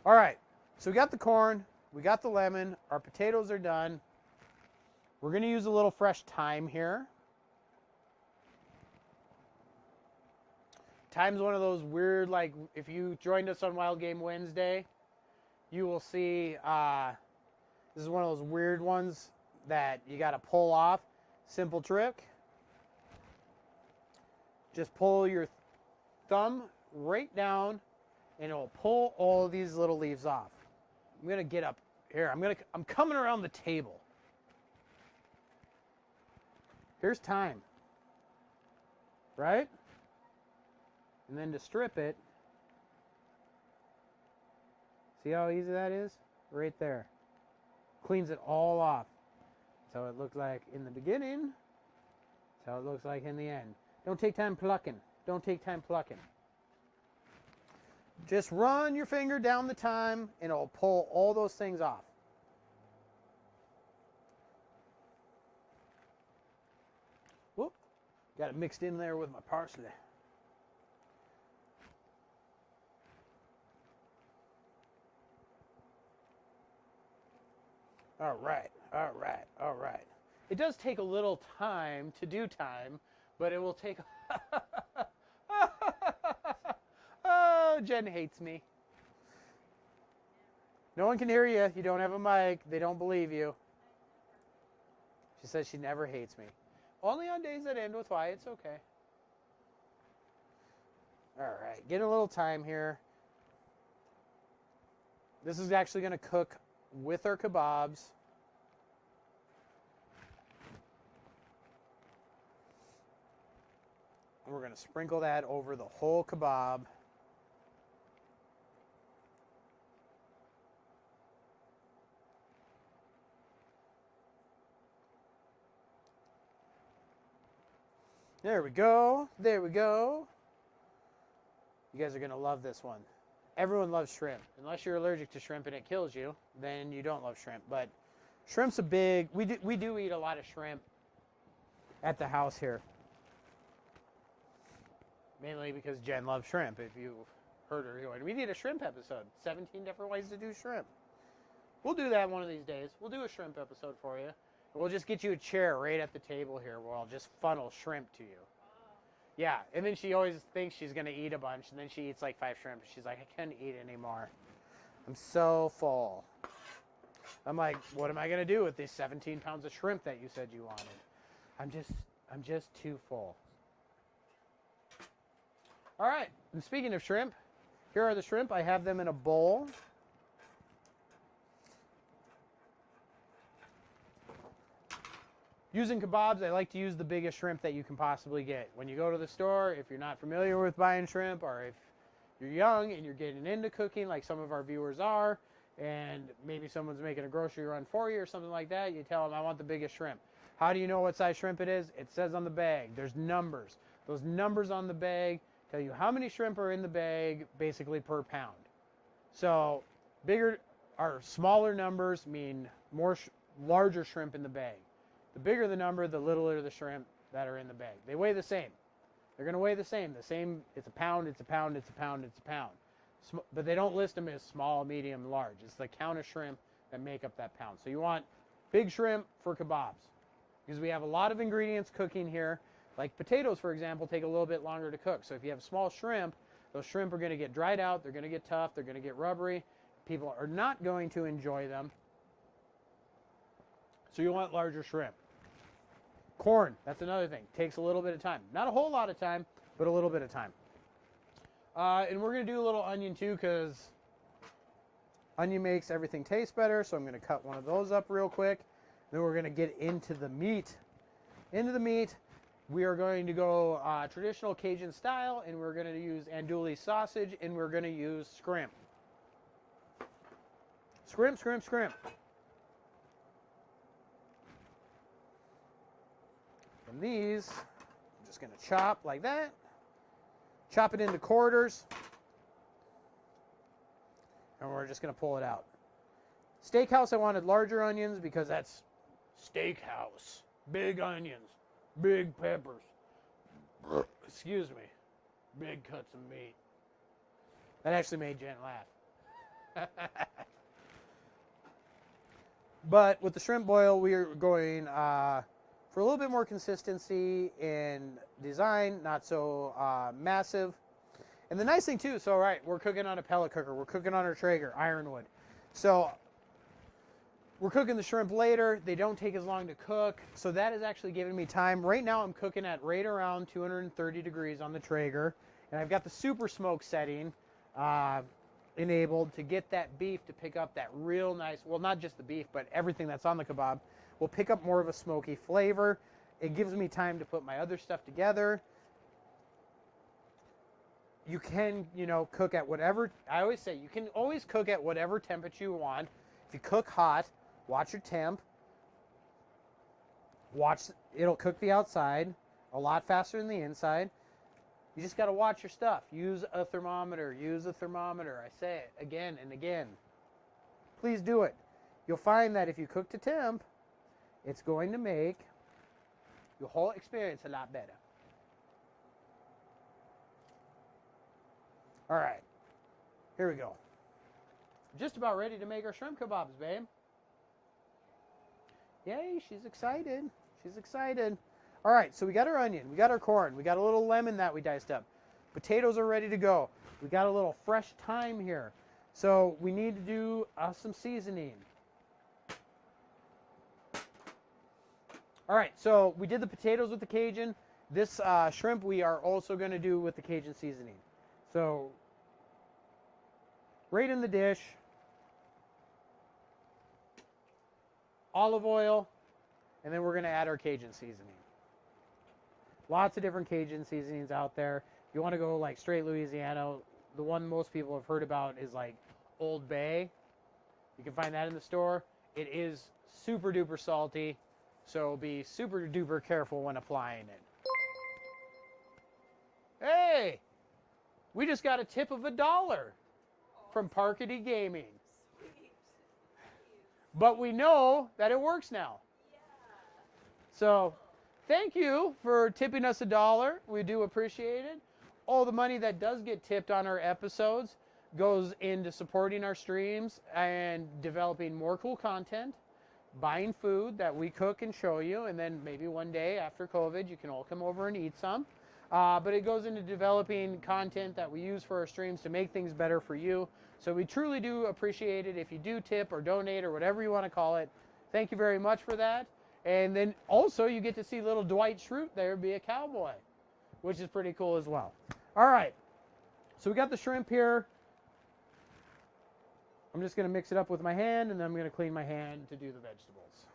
A: All right. So we got the corn. We got the lemon. Our potatoes are done. We're going to use a little fresh thyme here. Thyme's one of those weird, like, if you joined us on Wild Game Wednesday, you will see this is one of those weird ones that you got to pull off. Simple trick. Just pull your thumb right down, and it will pull all of these little leaves off. I'm going to get up here. I'm coming around the table. Here's thyme. Right? And then to strip it, see how easy that is? Right there. Cleans it all off. So it looked like in the beginning, That's how it looks like in the end. Don't take time plucking. Don't take time plucking. Just run your finger down the thyme and it'll pull all those things off. Whoop. Got it mixed in there with my parsley. All right, all right, all right. It does take a little time to do thyme, but it will take... Oh, Jen hates me. No one can hear you. You don't have a mic. They don't believe you. She says she never hates me. Only on days that end with Y. It's okay. All right, get a little time here. This is actually going to cook with our kebabs. And we're going to sprinkle that over the whole kebab. There we go. There we go. You guys are going to love this one. Everyone loves shrimp. Unless you're allergic to shrimp and it kills you, then you don't love shrimp. But shrimp's a big... We do eat a lot of shrimp at the house here. Mainly because Jen loves shrimp. If you heard her going, we need a shrimp episode. 17 different ways to do shrimp. We'll do that one of these days. We'll do a shrimp episode for you. We'll just get you a chair right at the table here where I'll just funnel shrimp to you. Yeah, and then she always thinks she's going to eat a bunch, and then she eats like 5 shrimp. She's like, I can't eat anymore. I'm so full. I'm like, what am I going to do with these 17 pounds of shrimp that you said you wanted? I'm just too full. All right, and speaking of shrimp, here are the shrimp. I have them in a bowl. Using kebabs, I like to use the biggest shrimp that you can possibly get. When you go to the store, if you're not familiar with buying shrimp, or if you're young and you're getting into cooking like some of our viewers are, and maybe someone's making a grocery run for you or something like that, you tell them, I want the biggest shrimp. How do you know what size shrimp it is? It says on the bag. There's numbers. Those numbers on the bag tell you how many shrimp are in the bag, basically per pound. So bigger or smaller numbers mean larger shrimp in the bag. The bigger the number, the littler the shrimp that are in the bag. They weigh the same. They're going to weigh the same. It's a pound, it's a pound, it's a pound, it's a pound. But they don't list them as small, medium, large. It's the count of shrimp that make up that pound. So you want big shrimp for kebabs. Because we have a lot of ingredients cooking here. Like potatoes, for example, take a little bit longer to cook. So if you have small shrimp, those shrimp are going to get dried out. They're going to get tough. They're going to get rubbery. People are not going to enjoy them. So you want larger shrimp. Corn, that's another thing. Takes a little bit of time. Not a whole lot of time, but a little bit of time. And we're going to do a little onion too, because onion makes everything taste better. So I'm going to cut one of those up real quick. Then we're going to get into the meat. Into the meat, we are going to go traditional Cajun style, and we're going to use andouille sausage, and we're going to use scrimp. Scrimp, scrimp, scrimp. And these, I'm just going to chop like that. Chop it into quarters. And we're just going to pull it out. SteakHouse, I wanted larger onions because that's SteakHouse. Big onions. Big peppers. Excuse me. Big cuts of meat. That actually made Jen laugh. But with the shrimp boil, we are going for a little bit more consistency in design, not so massive. And the nice thing too, so right, we're cooking on a pellet cooker. We're cooking on our Traeger, Ironwood. So we're cooking the shrimp later. They don't take as long to cook. So that is actually giving me time. Right now I'm cooking at right around 230 degrees on the Traeger. And I've got the super smoke setting enabled to get that beef to pick up that real nice, well, not just the beef, but everything that's on the kebab will pick up more of a smoky flavor. It gives me time to put my other stuff together. You can, cook at whatever, I always say, you can always cook at whatever temperature you want. If you cook hot, watch your temp. It'll cook the outside. a lot faster than the inside. You just got to watch your stuff. Use a thermometer. Use a thermometer. I say it again and again. Please do it. You'll find that if you cook to temp, it's going to make your whole experience a lot better. All right. Here we go. Just about ready to make our shrimp kebabs, babe. Yay, she's excited. She's excited. All right, so we got our onion, we got our corn, we got a little lemon that we diced up. Potatoes are ready to go. We got a little fresh thyme here. So we need to do some seasoning. All right, so we did the potatoes with the Cajun. This shrimp we are also going to do with the Cajun seasoning. So right in the dish, olive oil, and then we're going to add our Cajun seasoning. Lots of different Cajun seasonings out there. If you want to go like straight Louisiana, the one most people have heard about is like Old Bay. You can find that in the store. It is super duper salty, so be super duper careful when applying it. Hey, we just got a tip of $1 from Parkety Gaming.
B: Sweet.
A: But we know that it works now.
B: Yeah.
A: So thank you for tipping us $1. We do appreciate it. All the money that does get tipped on our episodes goes into supporting our streams and developing more cool content, buying food that we cook and show you, and then maybe one day after COVID you can all come over and eat some. But it goes into developing content that we use for our streams to make things better for you. So we truly do appreciate it if you do tip or donate or whatever you want to call it. Thank you very much for that. And then also you get to see little Dwight Schrute there be a cowboy, which is pretty cool as well. All right, so we got the shrimp here. I'm just going to mix it up with my hand, and then I'm going to clean my hand to do the vegetables.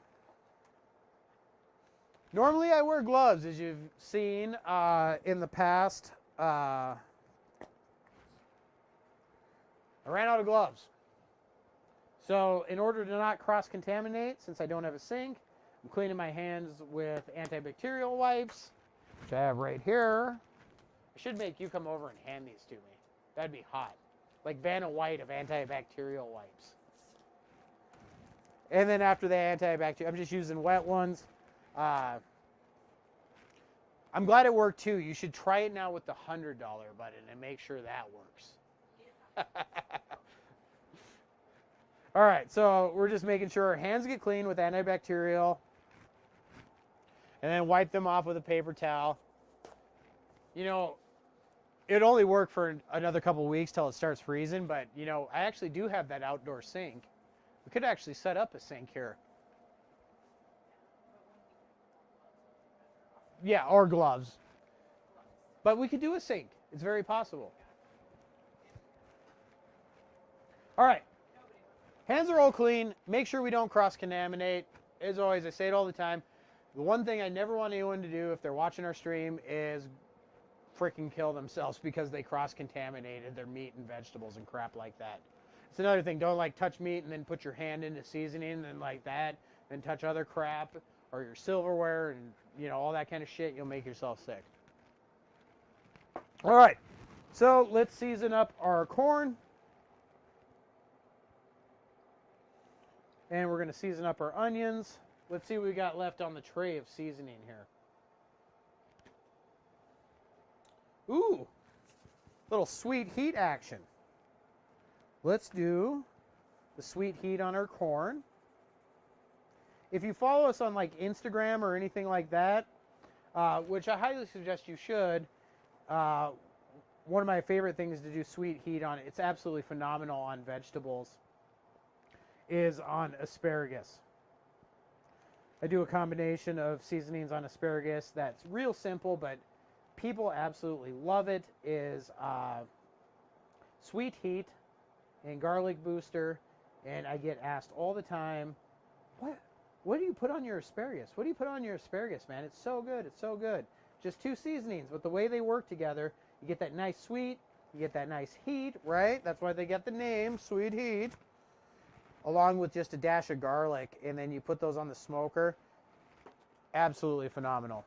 A: Normally I wear gloves, as you've seen in the past. I ran out of gloves. So in order to not cross-contaminate, since I don't have a sink, I'm cleaning my hands with antibacterial wipes, which I have right here. I should make you come over and hand these to me. That'd be hot. Like Vanna White of antibacterial wipes. And then after the antibacterial, I'm just using wet ones. I'm glad it worked too. You should try it now with the $100 button and make sure that works. All right, so we're just making sure our hands get clean with antibacterial. And then wipe them off with a paper towel. You know, it'd only work for another couple weeks till it starts freezing, but you know, I actually do have that outdoor sink. We could actually set up a sink here. Yeah, or gloves. But we could do a sink. It's very possible. All right. Hands are all clean. Make sure we don't cross-contaminate. As always, I say it all the time. The one thing I never want anyone to do if they're watching our stream is freaking kill themselves because they cross-contaminated their meat and vegetables and crap like that. It's another thing. Don't like touch meat and then put your hand into seasoning and like that, then touch other crap or your silverware and you know all that kind of shit. You'll make yourself sick. All right, so let's season up our corn, and we're going to season up our onions. Let's see what we got left on the tray of seasoning here. Ooh, little sweet heat action. Let's do the sweet heat on our corn. If you follow us on like Instagram or anything like that, which I highly suggest you should, one of my favorite things to do sweet heat on, it's absolutely phenomenal on vegetables, is on asparagus. I do a combination of seasonings on asparagus that's real simple, but people absolutely love it, is sweet heat and garlic booster. And I get asked all the time, what do you put on your asparagus? What do you put on your asparagus, man? It's so good. It's so good. Just two seasonings, but the way they work together, you get that nice sweet, you get that nice heat, right? That's why they get the name, sweet heat, along with just a dash of garlic, and then you put those on the smoker. Absolutely phenomenal.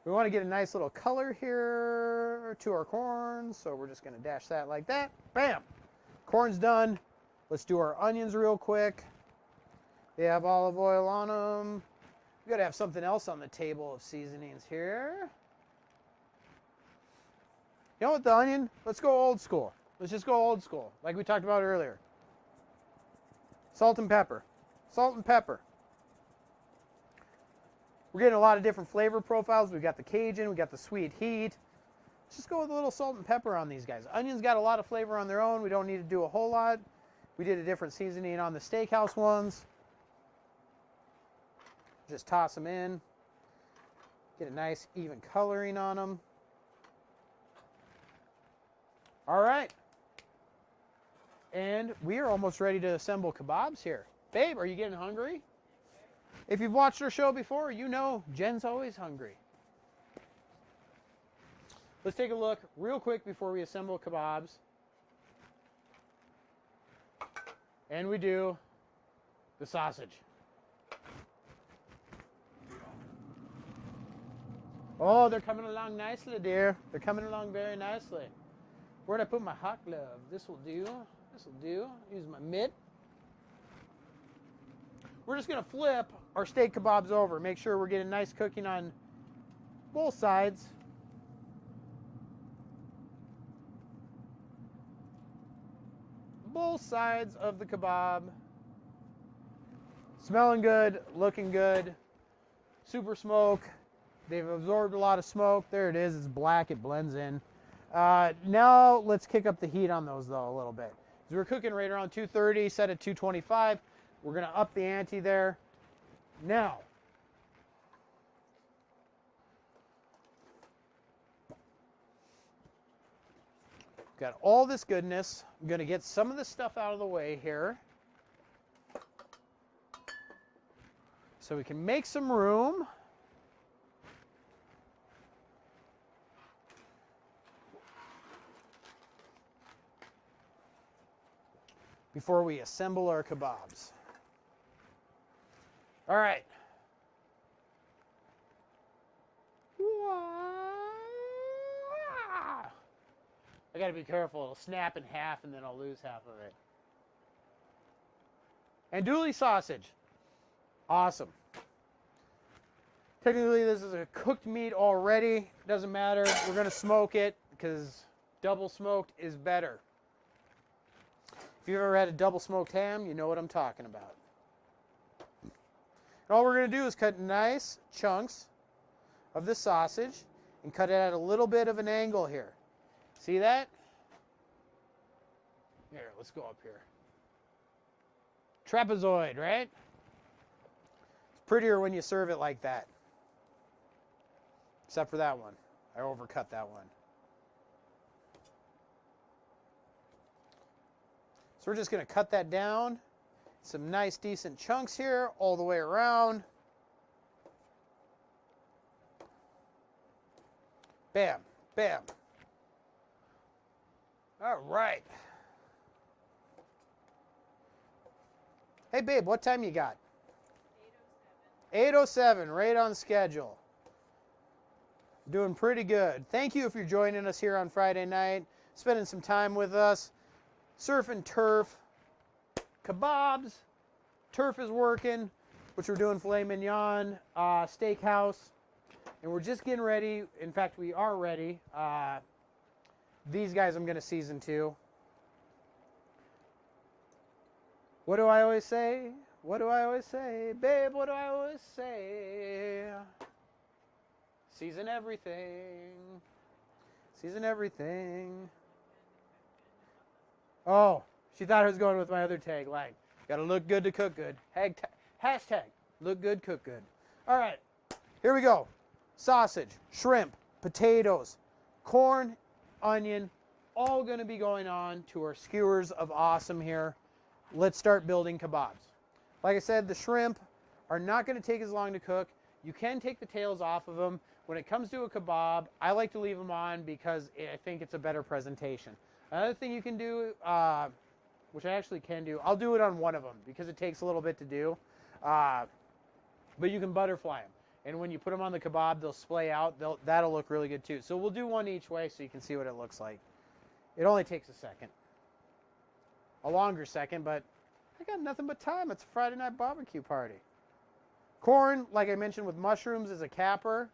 A: We want to get a nice little color here to our corn, so we're just going to dash that like that. Bam! Corn's done. Let's do our onions real quick. They have olive oil on them. We got to have something else on the table of seasonings here. You know what, the onion? Let's go old school. Let's just go old school, like we talked about earlier. Salt and pepper. Salt and pepper. We're getting a lot of different flavor profiles. We've got the Cajun, we got the sweet heat. Let's just go with a little salt and pepper on these guys. Onions got a lot of flavor on their own. We don't need to do a whole lot. We did a different seasoning on the SteakHouse ones. Just toss them in. Get a nice even coloring on them. All right. And we are almost ready to assemble kebabs here. Babe, are you getting hungry? If you've watched our show before, you know Jen's always hungry. Let's take a look real quick before we assemble kebabs. And we do the sausage. Oh, they're coming along nicely, dear. They're coming along very nicely. Where'd I put my hot glove? This will do. This will do. Use my mitt. We're just going to flip our steak kebabs over. Make sure we're getting nice cooking on both sides. Both sides of the kebab. Smelling good, looking good. Super smoke. They've absorbed a lot of smoke. There it is. It's black. It blends in. Now let's kick up the heat on those though a little bit. So we're cooking right around 230, set at 225. We're going to up the ante there. Now, got all this goodness. I'm going to get some of the stuff out of the way here so we can make some room. Before we assemble our kebabs. All right. I got to be careful. It'll snap in half and then I'll lose half of it. Andouille sausage. Awesome. Technically, this is a cooked meat already. Doesn't matter. We're going to smoke it because double smoked is better. If you've ever had a double smoked ham, you know what I'm talking about. And all we're going to do is cut nice chunks of the sausage and cut it at a little bit of an angle here. See that? Here, let's go up here. Trapezoid, right? It's prettier when you serve it like that. Except for that one. I overcut that one. So we're just going to cut that down. Some nice, decent chunks here all the way around. Bam, bam. All right. Hey, babe, what time you got? 8:07, right on schedule. Doing pretty good. Thank you if you're joining us here on Friday night, spending some time with us. Surf and turf, kebabs, turf is working, which we're doing filet mignon, SteakHouse, and we're just getting ready. In fact, we are ready. These guys I'm going to season too. What do I always say? What do I always say? Babe, what do I always say? Season everything. Season everything. Oh, she thought I was going with my other tagline. Gotta look good to cook good. Hashtag look good, cook good. All right, here we go. Sausage, shrimp, potatoes, corn, onion, all gonna be going on to our skewers of awesome here. Let's start building kebabs. Like I said, the shrimp are not gonna take as long to cook. You can take the tails off of them. When it comes to a kebab, I like to leave them on because I think it's a better presentation. Another thing you can do, which I actually can do, I'll do it on one of them because it takes a little bit to do, but you can butterfly them. And when you put them on the kebab, they'll splay out. That'll look really good too. So we'll do one each way so you can see what it looks like. It only takes a second. A longer second, but I got nothing but time. It's a Friday night barbecue party. Corn, like I mentioned, with mushrooms as a capper.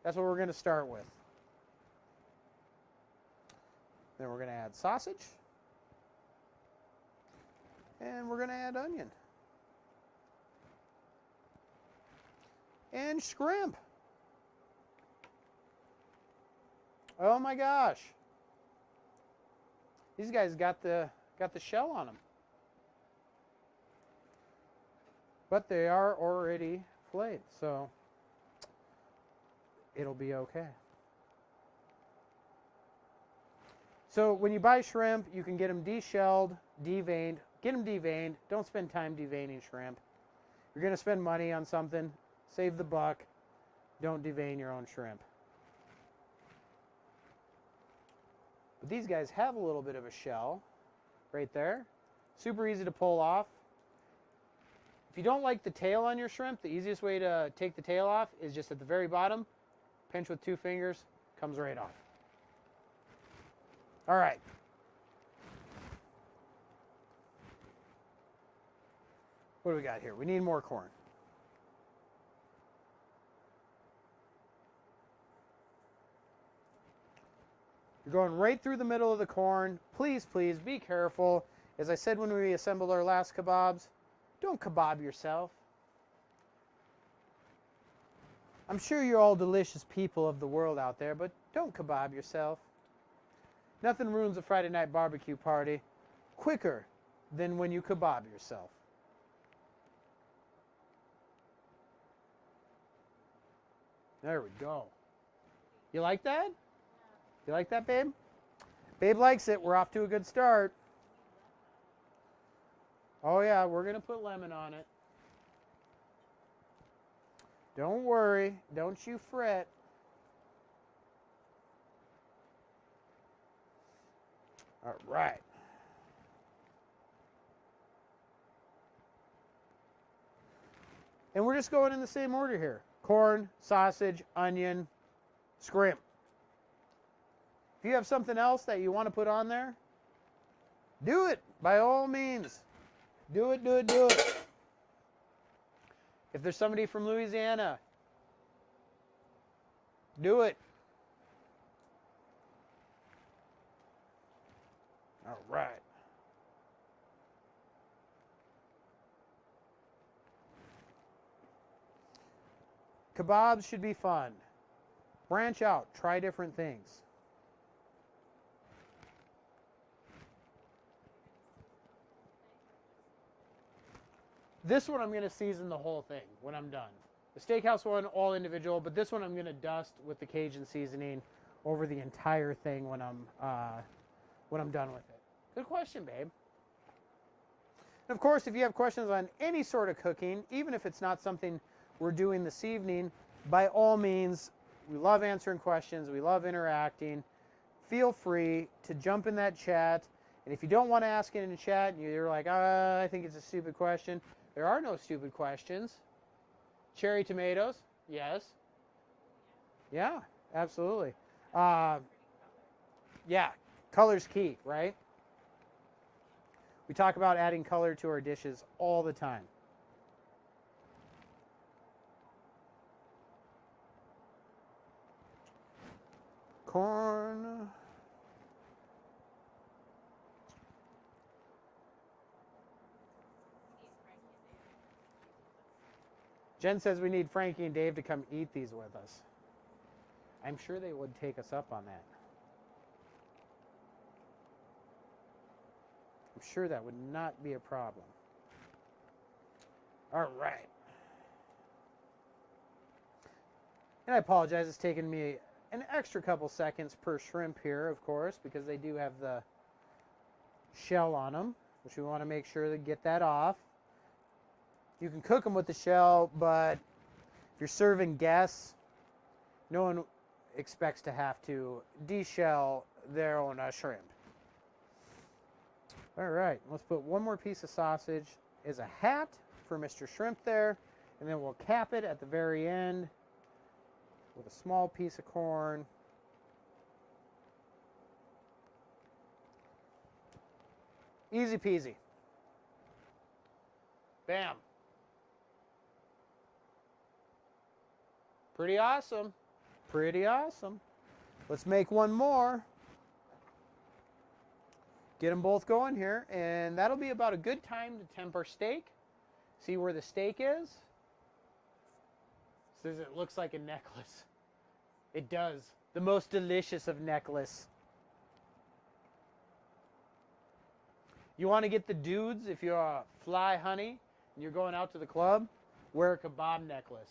A: That's what we're going to start with. Then we're going to add sausage. And we're going to add onion. And shrimp. Oh my gosh. These guys got the shell on them. But they are already filleted, so it'll be okay. So when you buy shrimp, you can get them deshelled, deveined. Get them deveined. Don't spend time deveining shrimp. You're going to spend money on something. Save the buck. Don't devein your own shrimp. But these guys have a little bit of a shell right there. Super easy to pull off. If you don't like the tail on your shrimp, the easiest way to take the tail off is just at the very bottom. Pinch with 2 fingers. Comes right off. All right. What do we got here? We need more corn. You're going right through the middle of the corn. Please, please be careful. As I said when we assembled our last kebabs, don't kebab yourself. I'm sure you're all delicious people of the world out there, but don't kebab yourself. Nothing ruins a Friday night barbecue party quicker than when you kebab yourself. There we go. You like that? You like that, babe? Babe likes it. We're off to a good start. Oh, yeah, we're going to put lemon on it. Don't worry. Don't you fret. All right. And we're just going in the same order here. Corn, sausage, onion, shrimp. If you have something else that you want to put on there, do it by all means. Do it, do it, do it. If there's somebody from Louisiana, do it. All right. Kebabs should be fun. Branch out. Try different things. This one I'm going to season the whole thing when I'm done. The steakhouse one, all individual, but this one I'm going to dust with the Cajun seasoning over the entire thing when I'm done with it. Good question, babe. And of course, if you have questions on any sort of cooking, even if it's not something we're doing this evening, by all means, we love answering questions. We love interacting. Feel free to jump in that chat. And if you don't want to ask it in the chat, and you're like, I think it's a stupid question. There are no stupid questions. Cherry tomatoes? Yes. Yeah, absolutely. Yeah, color's key, right? We talk about adding color to our dishes all the time. Corn. Jen says we need Frankie and Dave to come eat these with us. I'm sure they would take us up on that. I'm sure that would not be a problem. All right. And I apologize, it's taken me an extra couple seconds per shrimp here, of course, because they do have the shell on them, which we want to make sure to get that off. You can cook them with the shell, but if you're serving guests, no one expects to have to deshell their own shrimp. All right, let's put one more piece of sausage as a hat for Mr. Shrimp there, and then we'll cap it at the very end with a small piece of corn. Easy peasy. Bam. Pretty awesome. Pretty awesome. Let's make one more. Get them both going here, and that'll be about a good time to temp our steak. See where the steak is? Says it looks like a necklace. It does. The most delicious of necklace. You want to get the dudes, if you're a fly honey and you're going out to the club, wear a Kabob necklace.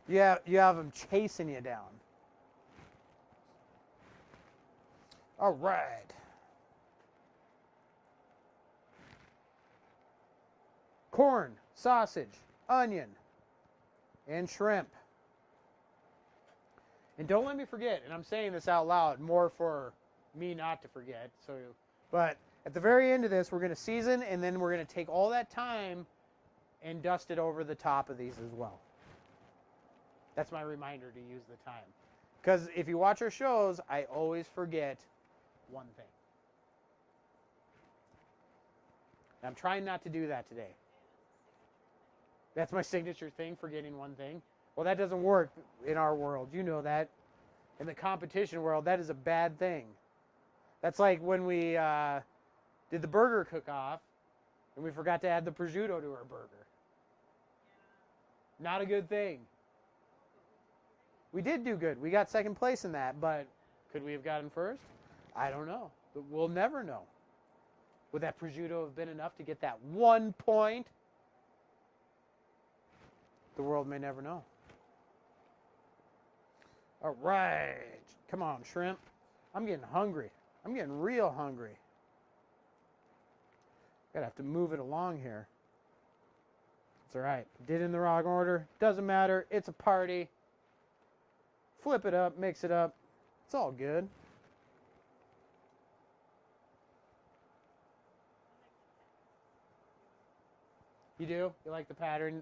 A: Yeah, you have them chasing you down. All right. Corn, sausage, onion, and shrimp. And don't let me forget, and I'm saying this out loud more for me not to forget. But at the very end of this, we're going to season, and then we're going to take all that time and dust it over the top of these as well. That's my reminder to use the time. Because if you watch our shows, I always forget one thing. And I'm trying not to do that today. That's my signature thing, forgetting one thing. Well, that doesn't work in our world. You know that. In the competition world, that is a bad thing. That's like when we did the burger cook-off, and we forgot to add the prosciutto to our burger. Not a good thing. We did do good. We got second place in that, but could we have gotten first? I don't know. But we'll never know. Would that prosciutto have been enough to get that 1 point? The world may never know. All right. Come on, shrimp. I'm getting hungry. I'm getting real hungry. Gotta have to move it along here. It's all right. Did it in the wrong order. Doesn't matter. It's a party. Flip it up, mix it up. It's all good. You do? You like the pattern?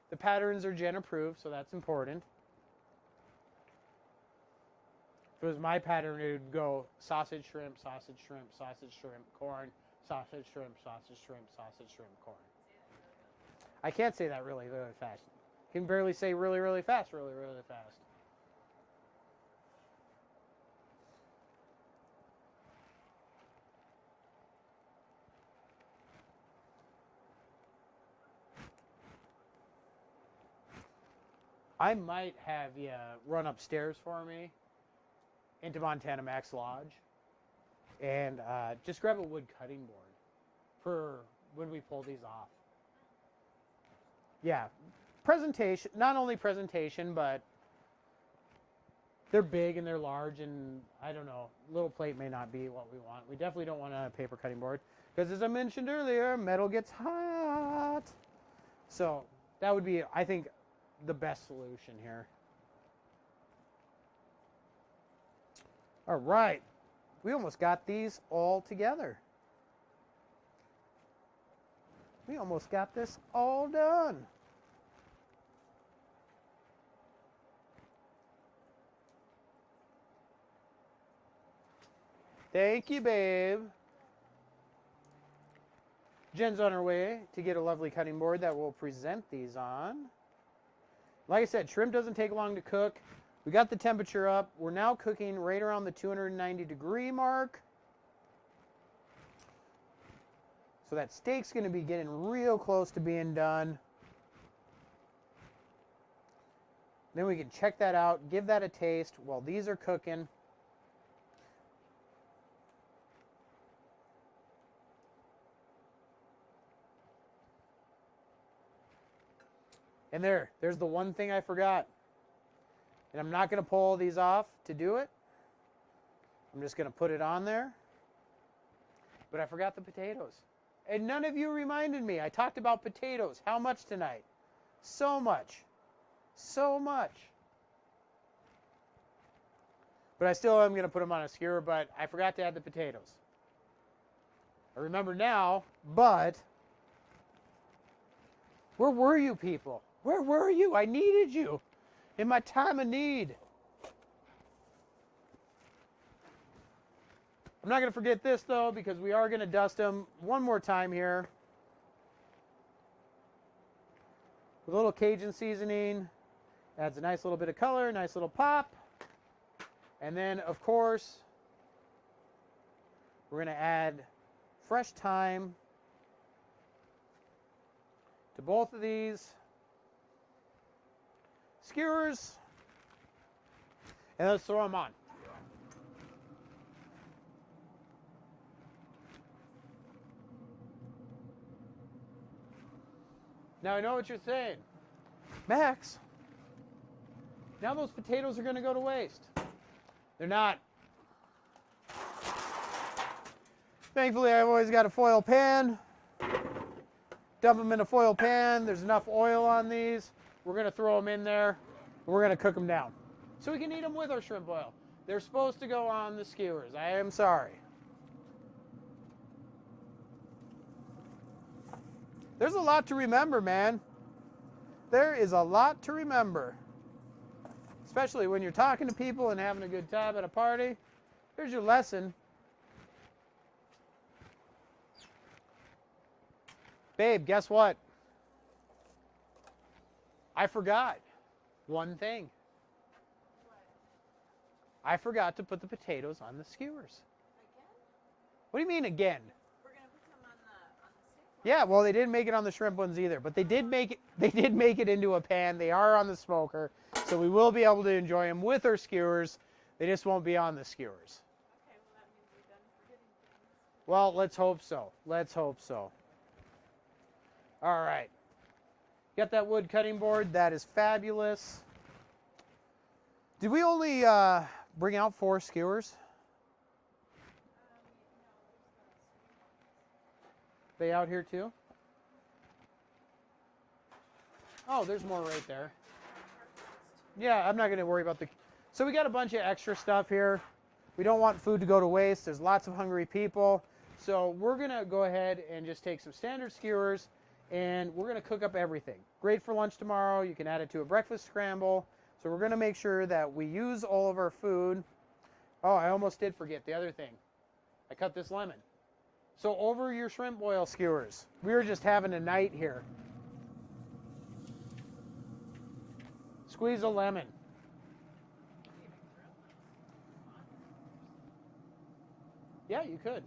A: The patterns are Jen approved, so that's important. If it was my pattern, it would go sausage, shrimp, sausage, shrimp, sausage, shrimp, corn, sausage, shrimp, sausage, shrimp, sausage, shrimp, corn. I can't say that really, really fast. I can barely say really, really fast, really, really fast. I might have you run upstairs for me into Montana Max Lodge and just grab a wood cutting board for when we pull these off. Yeah, presentation, not only presentation, but they're big and they're large, and I don't know, little plate may not be what we want. We definitely don't want a paper cutting board because, as I mentioned earlier, metal gets hot. So that would be, I think, the best solution here. All right, we almost got these all together. We almost got this all done. Thank you, babe. Jen's on her way to get a lovely cutting board that we'll present these on. Like I said, shrimp doesn't take long to cook. We got the temperature up. We're now cooking right around the 290-degree mark. So that steak's going to be getting real close to being done. Then we can check that out, give that a taste while these are cooking. And there's the one thing I forgot. And I'm not going to pull these off to do it. I'm just going to put it on there. But I forgot the potatoes. And none of you reminded me. I talked about potatoes. How much tonight? So much. So much. But I still am going to put them on a skewer, but I forgot to add the potatoes. I remember now, but where were you people? Where were you? I needed you. in my time of need. I'm not going to forget this, though, because we are going to dust them one more time here with a little Cajun seasoning. Adds a nice little bit of color, nice little pop. And then, of course, we're going to add fresh thyme to both of these skewers. And let's throw them on. Now I know what you're saying. Max, now those potatoes are going to go to waste. They're not. Thankfully, I've always got a foil pan. Dump them in a foil pan. There's enough oil on these. We're going to throw them in there. We're going to cook them down. So we can eat them with our shrimp oil. They're supposed to go on the skewers. I am sorry. There's a lot to remember, man. There is a lot to remember. Especially when you're talking to people and having a good time at a party. Here's your lesson. Babe, guess what? I forgot one thing. I forgot to put the potatoes on the skewers.
B: Again?
A: What do you mean again?
B: We're gonna put some on the steak.
A: Yeah, well, they didn't make it on the shrimp ones either, but they did make it. They did make it into a pan. They are on the smoker, so we will be able to enjoy them with our skewers. They just won't be on the skewers.
B: Okay, well that means we're done forgetting things.
A: Well, let's hope so. Let's hope so. All right. Got that wood cutting board. That is fabulous. Did we only bring out 4 skewers? They out here too? Oh, there's more right there. Yeah, I'm not going to worry about the... So we got a bunch of extra stuff here. We don't want food to go to waste. There's lots of hungry people. So we're going to go ahead and just take some standard skewers and we're going to cook up everything. Great for lunch tomorrow. You can add it to a breakfast scramble. So we're going to make sure that we use all of our food. Oh, I almost did forget the other thing. I cut this lemon. So over your shrimp oil skewers. We were just having a night here. Squeeze a lemon. Yeah, you could.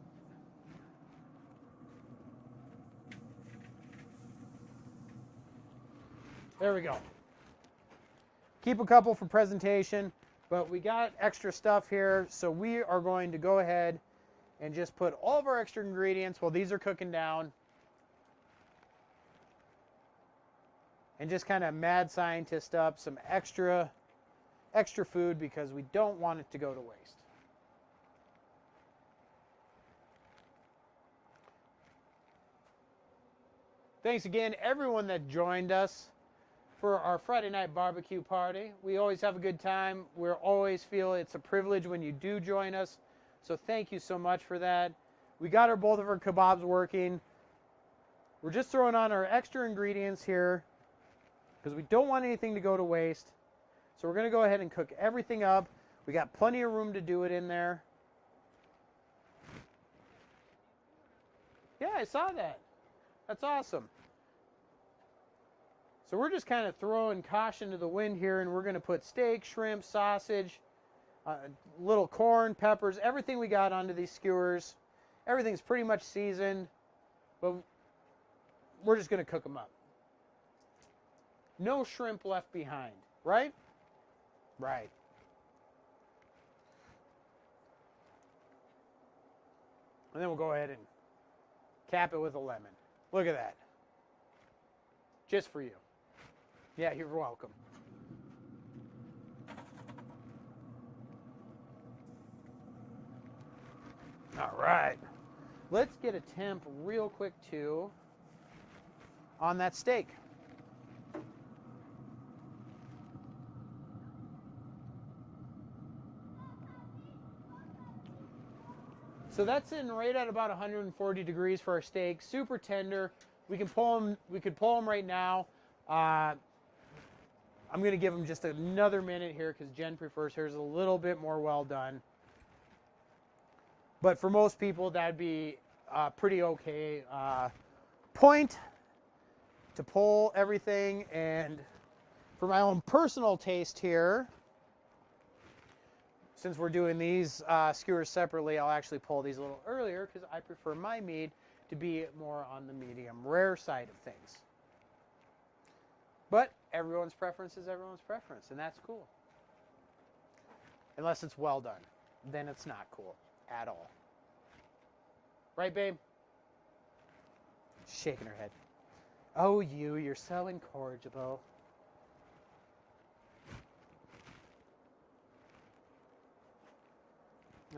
A: There we go. Keep a couple for presentation, but we got extra stuff here, so we are going to go ahead and just put all of our extra ingredients while these are cooking down. And just kind of mad scientist up some extra food because we don't want it to go to waste. Thanks again, everyone that joined us for our Friday night barbecue party. We always have a good time. We always feel it's a privilege when you do join us. So thank you so much for that. We got both of our kebabs working. We're just throwing on our extra ingredients here because we don't want anything to go to waste. So we're going to go ahead and cook everything up. We got plenty of room to do it in there. Yeah, I saw that. That's awesome. So we're just kind of throwing caution to the wind here, and we're going to put steak, shrimp, sausage, little corn, peppers, everything we got onto these skewers. Everything's pretty much seasoned, but we're just going to cook them up. No shrimp left behind, right? Right. And then we'll go ahead and cap it with a lemon. Look at that. Just for you. Yeah, you're welcome. All right. Let's get a temp real quick, too, on that steak. So that's in right at about 140 degrees for our steak. Super tender. We can pull them. We could pull them right now. I'm going to give them just another minute here because Jen prefers hers a little bit more well done. But for most people, that'd be pretty okay point to pull everything. And for my own personal taste here, since we're doing these skewers separately, I'll actually pull these a little earlier because I prefer my meat to be more on the medium rare side of things. But everyone's preference is everyone's preference, and that's cool. Unless it's well done. Then it's not cool at all. Right, babe? Shaking her head. Oh, you're so incorrigible.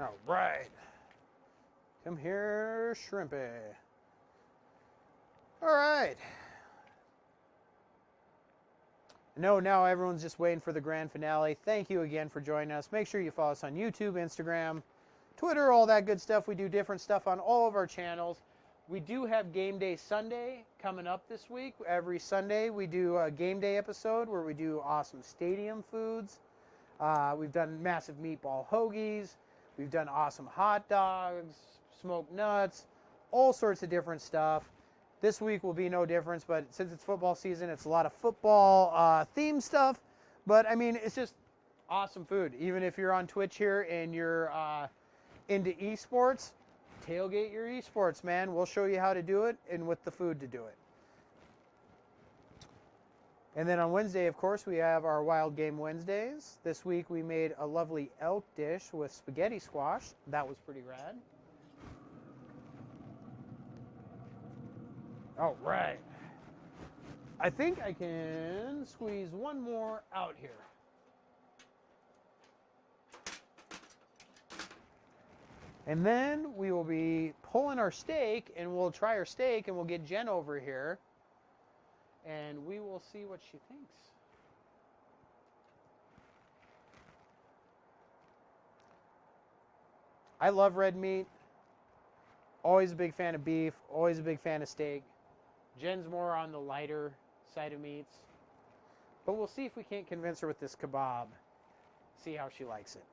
A: All right. Come here, shrimpy. All right. No, now everyone's just waiting for the grand finale. Thank you again for joining us. Make sure you follow us on YouTube, Instagram, Twitter, all that good stuff. We do different stuff on all of our channels. We do have Game Day Sunday coming up this week. Every Sunday we do a Game Day episode where we do awesome stadium foods. We've done massive meatball hoagies. We've done awesome hot dogs, smoked nuts, all sorts of different stuff. This week will be no difference, but since it's football season, it's a lot of football themed stuff. But, I mean, it's just awesome food. Even if you're on Twitch here and you're into esports, tailgate your esports, man. We'll show you how to do it and with the food to do it. And then on Wednesday, of course, we have our Wild Game Wednesdays. This week we made a lovely elk dish with spaghetti squash. That was pretty rad. All right. I think I can squeeze one more out here. And then we will be pulling our steak, and we'll try our steak, and we'll get Jen over here, and we will see what she thinks. I love red meat. Always a big fan of beef. Always a big fan of steak. Jen's more on the lighter side of meats. But we'll see if we can't convince her with this kebab. See how she likes it.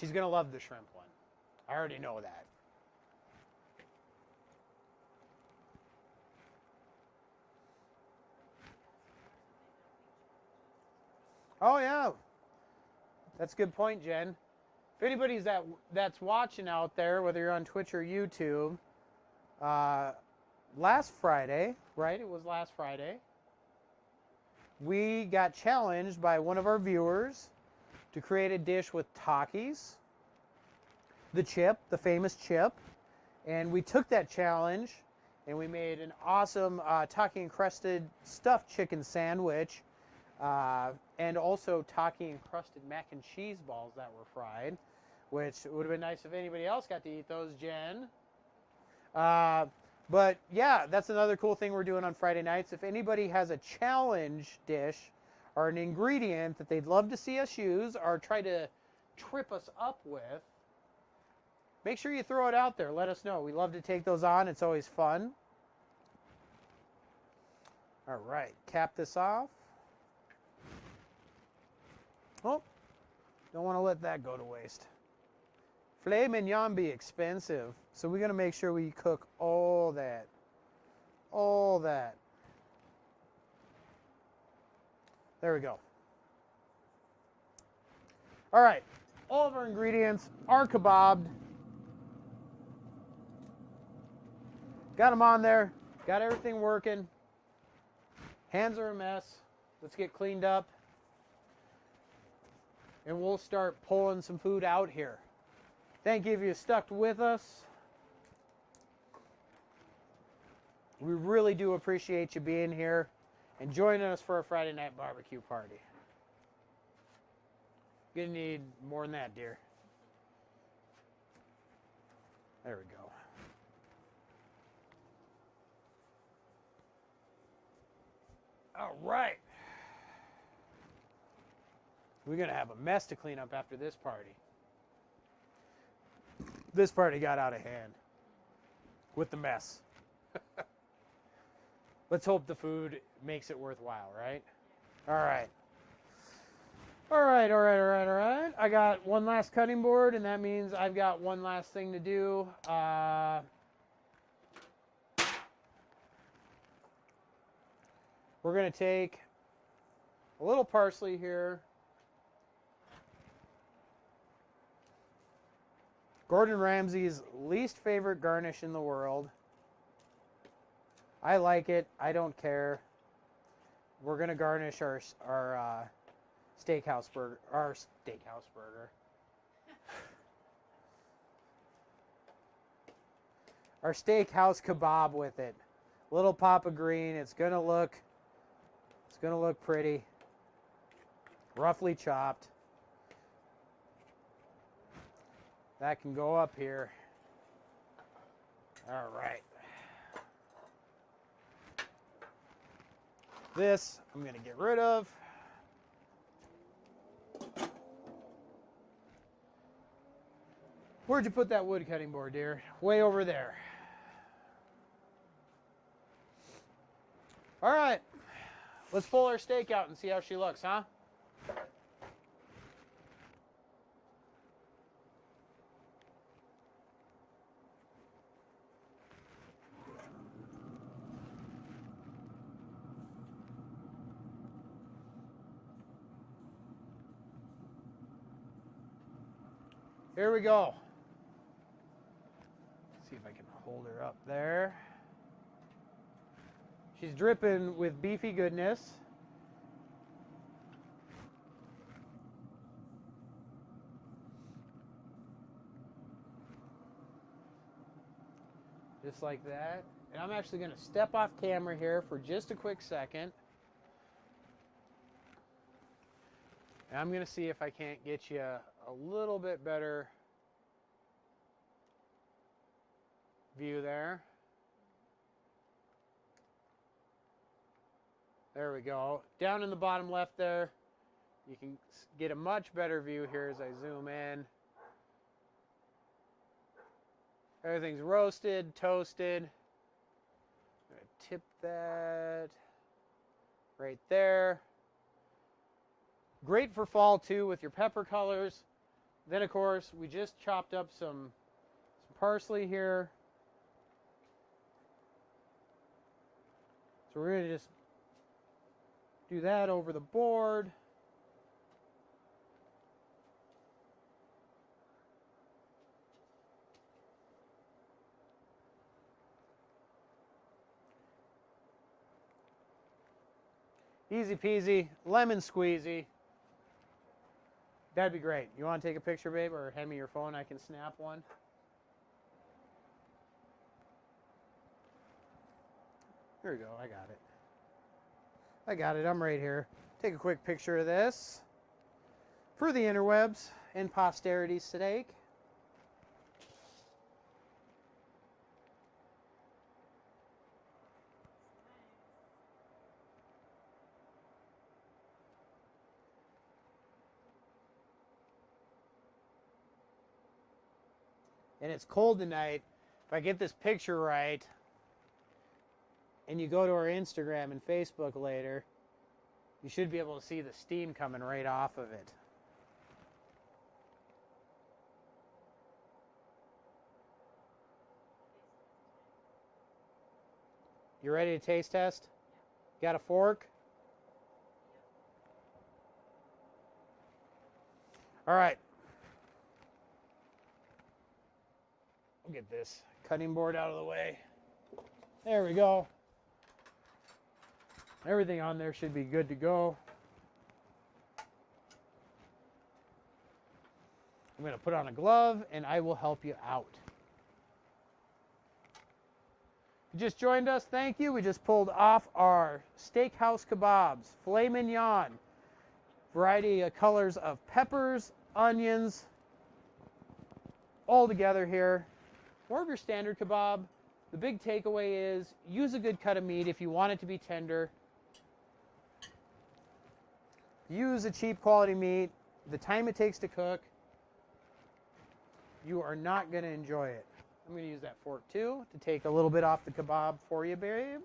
A: She's going to love the shrimp one. I already know that. Oh, yeah. That's a good point, Jen. If anybody's that's watching out there, whether you're on Twitch or YouTube, last Friday, right? It was last Friday. We got challenged by one of our viewers to create a dish with Takis, the chip, the famous chip. And we took that challenge and we made an awesome Taki encrusted stuffed chicken sandwich and also Taki encrusted mac and cheese balls that were fried, which would have been nice if anybody else got to eat those, Jen. But yeah, that's another cool thing we're doing on Friday nights. If anybody has a challenge dish or an ingredient that they'd love to see us use or try to trip us up with, make sure you throw it out there. Let us know. We love to take those on. It's always fun. All right, cap this off. Oh, don't want to let that go to waste. Filet mignon be expensive, so we're going to make sure we cook all that. All that. There we go. All right, all of our ingredients are kebabbed. Got them on there. Got everything working. Hands are a mess. Let's get cleaned up. And we'll start pulling some food out here. Thank you if you stuck with us. We really do appreciate you being here and joining us for a Friday night barbecue party. Gonna need more than that, dear. There we go. All right. We're going to have a mess to clean up after this party. This party got out of hand. with the mess. Let's hope the food makes it worthwhile, right? All right. All right. I got one last cutting board, and that means I've got one last thing to do. We're going to take a little parsley here. Gordon Ramsay's least favorite garnish in the world. I like it. I don't care. We're going to garnish our SteakHouse burger. Our SteakHouse burger. Our SteakHouse Kabob with it. Little pop of green. It's going to look pretty. Roughly chopped. That can go up here. All right. This I'm going to get rid of. Where'd you put that wood cutting board, dear? Way over there. All right. Let's pull our steak out and see how she looks, huh? Here we go. See if I can hold her up there. She's dripping with beefy goodness. Just like that. And I'm actually going to step off camera here for just a quick second. And I'm going to see if I can't get you a little bit better view there. There we go. Down in the bottom left there, you can get a much better view here as I zoom in. Everything's roasted, toasted. I'm going to tip that right there. Great for fall too with your pepper colors. Then of course we just chopped up some parsley here. So we're going to just do that over the board. Easy peasy, lemon squeezy. That'd be great. You want to take a picture, babe, or hand me your phone? I can snap one. Here we go. I got it. I got it. I'm right here. Take a quick picture of this for the interwebs and posterity's sake. And it's cold tonight. If I get this picture right, and you go to our Instagram and Facebook later, you should be able to see the steam coming right off of it. You ready to taste test? Got a fork? All right. I'll get this cutting board out of the way. There we go. Everything on there should be good to go. I'm going to put on a glove and I will help you out. You just joined us, thank you. We just pulled off our SteakHouse Kabobs, filet mignon, variety of colors of peppers, onions, all together here. More of your standard kebab. The big takeaway is use a good cut of meat if you want it to be tender. Use a cheap quality meat. The time it takes to cook, you are not going to enjoy it. I'm going to use that fork too to take a little bit off the kebab for you, babe.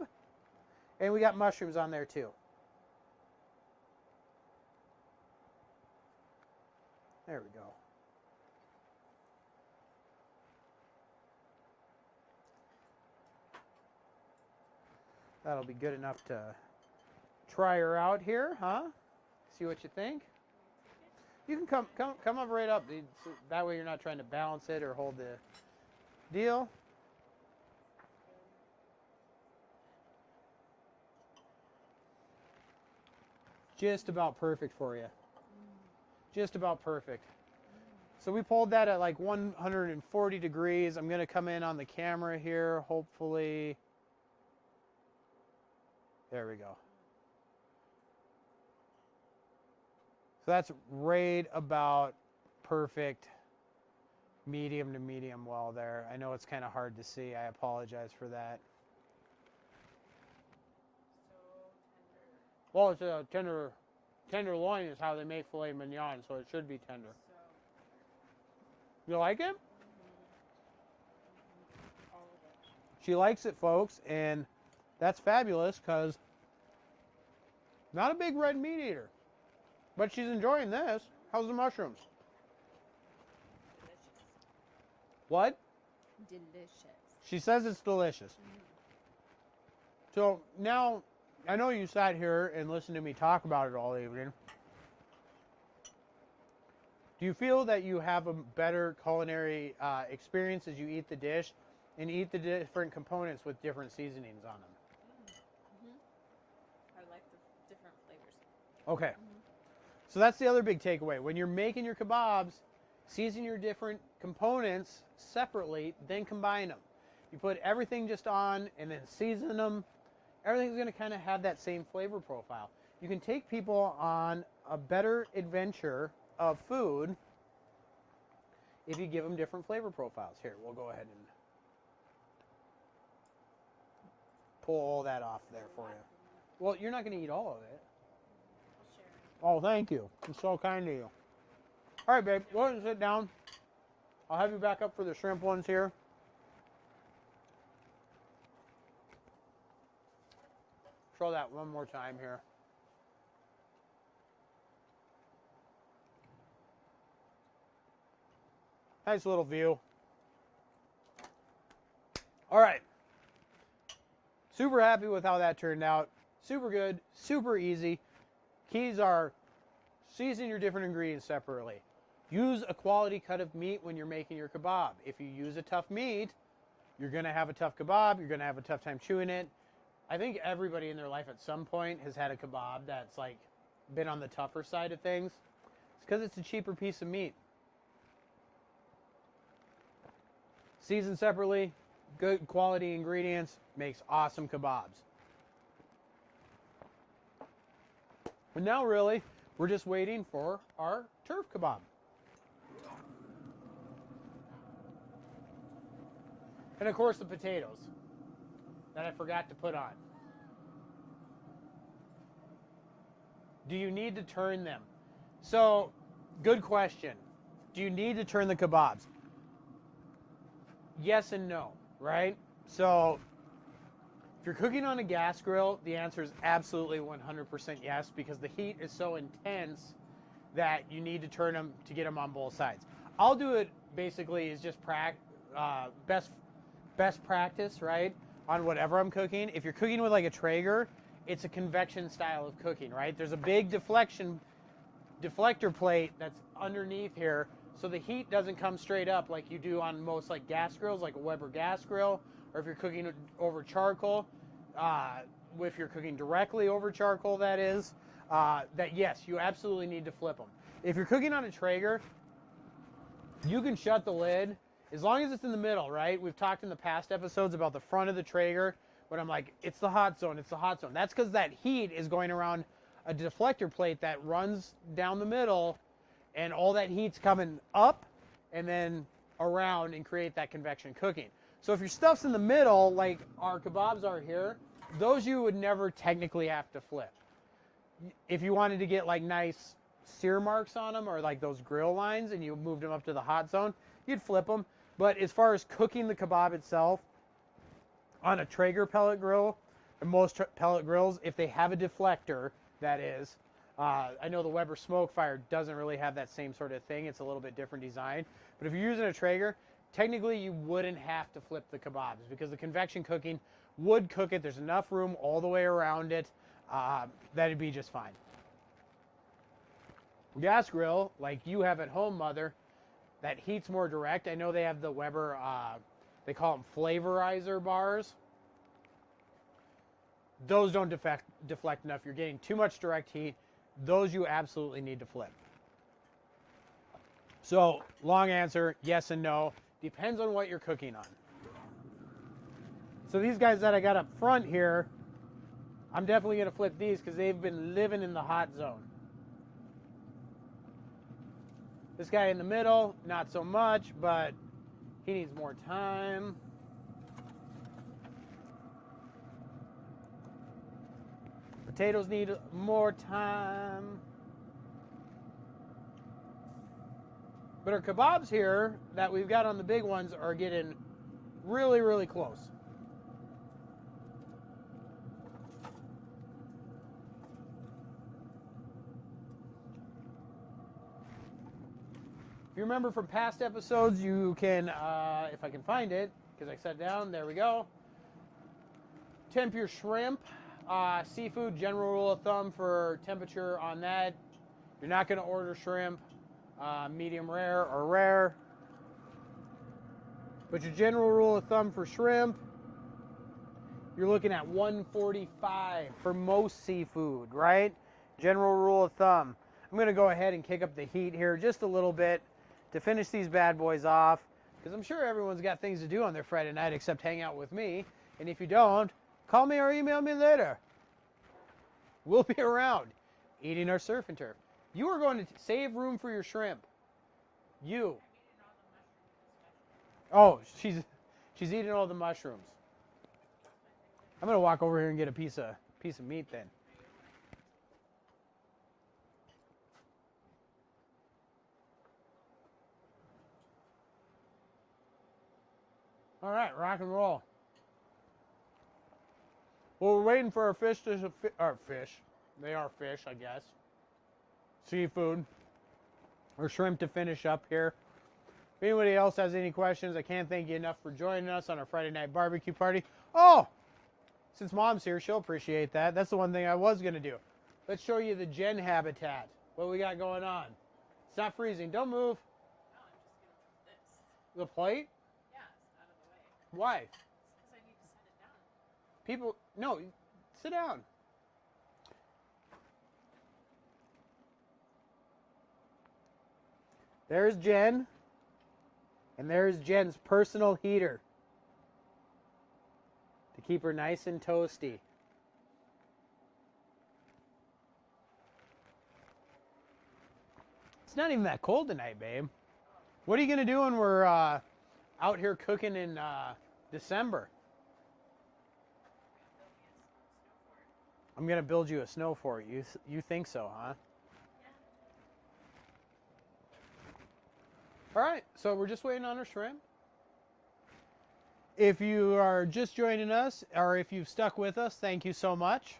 A: And we got mushrooms on there too. There we go. That'll be good enough to try her out here, huh? See what you think. You can come up right up. That way you're not trying to balance it or hold the deal. Just about perfect for you. Just about perfect. So we pulled that at like 140 degrees. I'm going to come in on the camera here, hopefully. There we go. So that's right about perfect, medium to medium well there. I know it's kind of hard to see. I apologize for that. Well, it's a tenderloin is how they make filet mignon, so it should be tender. You like it? She likes it, folks, and that's fabulous because not a big red meat eater, but she's enjoying this. How's the mushrooms?
B: Delicious.
A: What?
B: Delicious.
A: She says it's delicious. So now, I know you sat here and listened to me talk about it all evening. Do you feel that you have a better culinary experience as you eat the dish and eat the different components with different seasonings on them?
B: I like the different flavors.
A: Okay. So that's the other big takeaway. When you're making your kebabs, season your different components separately, then combine them. You put everything just on and then season them. Everything's going to kind of have that same flavor profile. You can take people on a better adventure of food if you give them different flavor profiles. Here, we'll go ahead and pull all that off there for you. Well, you're not going to eat all of it.
B: I'll share.
A: Oh, thank you. It's so kind of you. All right, babe, go ahead and sit down. I'll have you back up for the shrimp ones here. Show that one more time here. Nice little view. All right. Super happy with how that turned out. Super good, super easy. Keys are season your different ingredients separately. Use a quality cut of meat when you're making your kebab. If you use a tough meat, you're going to have a tough kebab. You're going to have a tough time chewing it. I think everybody in their life at some point has had a kebab that's like been on the tougher side of things. It's because it's a cheaper piece of meat. Seasoned separately, good quality ingredients, makes awesome kebabs. And now really, we're just waiting for our turf kebab. And of course the potatoes that I forgot to put on. Do you need to turn them? So, good question. Do you need to turn the kebabs? Yes and no, right? So, if you're cooking on a gas grill, the answer is absolutely 100% yes, because the heat is so intense that you need to turn them to get them on both sides. I'll do it basically is just best practice, right? On whatever I'm cooking. If you're cooking with like a Traeger, it's a convection style of cooking, right? There's a big deflector plate that's underneath here, so the heat doesn't come straight up like you do on most like gas grills, like a Weber gas grill, or if you're cooking over charcoal, if you're cooking directly over charcoal, that is, that yes, you absolutely need to flip them. If you're cooking on a Traeger, you can shut the lid as long as it's in the middle, right? We've talked in the past episodes about the front of the Traeger, but I'm like, it's the hot zone, it's the hot zone. That's because that heat is going around a deflector plate that runs down the middle, and all that heat's coming up and then around and create that convection cooking. So if your stuff's in the middle, like our kebabs are here, those you would never technically have to flip. If you wanted to get like nice sear marks on them or like those grill lines and you moved them up to the hot zone, you'd flip them. But as far as cooking the kebab itself, on a Traeger pellet grill, and most pellet grills, if they have a deflector, that is, I know the Weber Smokefire doesn't really have that same sort of thing. It's a little bit different design. But if you're using a Traeger, technically you wouldn't have to flip the kebabs because the convection cooking would cook it. There's enough room all the way around it. That'd be just fine. Gas grill, like you have at home, Mother, that heat's more direct. I know they have the Weber, they call them flavorizer bars. Those don't deflect enough. You're getting too much direct heat. Those you absolutely need to flip. So, long answer, yes and no. Depends on what you're cooking on. So these guys that I got up front here, I'm definitely going to flip these because they've been living in the hot zone. This guy in the middle, not so much, but he needs more time. Potatoes need more time. But our kebabs here that we've got on the big ones are getting really, really close. If you remember from past episodes, you can, if I can find it, because I set it down, there we go. Temp your shrimp. Seafood, general rule of thumb for temperature on that. You're not going to order shrimp medium rare or rare. But your general rule of thumb for shrimp, you're looking at 145 for most seafood, right? General rule of thumb. I'm going to go ahead and kick up the heat here just a little bit to finish these bad boys off, because I'm sure everyone's got things to do on their Friday night except hang out with me. And if you don't, call me or email me later. We'll be around eating our surf and turf. You are going to save room for your shrimp. You. Oh, she's eating all the mushrooms. I'm going to walk over here and get a piece of meat then. All right, rock and roll. Well, we're waiting for our fish to, they are fish, I guess. Seafood, or shrimp to finish up here. If anybody else has any questions, I can't thank you enough for joining us on our Friday night barbecue party. Oh, since Mom's here, she'll appreciate that. That's the one thing I was going to do. Let's show you the Jen habitat, what we got going on. It's not freezing. Don't move.
B: No, I'm just going to put this.
A: The plate?
B: Yeah, it's out of the way.
A: Why?
B: It's because I need to set it down.
A: People, no, sit down. There's Jen, and there's Jen's personal heater to keep her nice and toasty. It's not even that cold tonight, babe. What are you going to do when we're out here cooking in December? I'm going to build you a snow fort. You think so, huh? All right, so we're just waiting on our shrimp. If you are just joining us, or if you've stuck with us, thank you so much.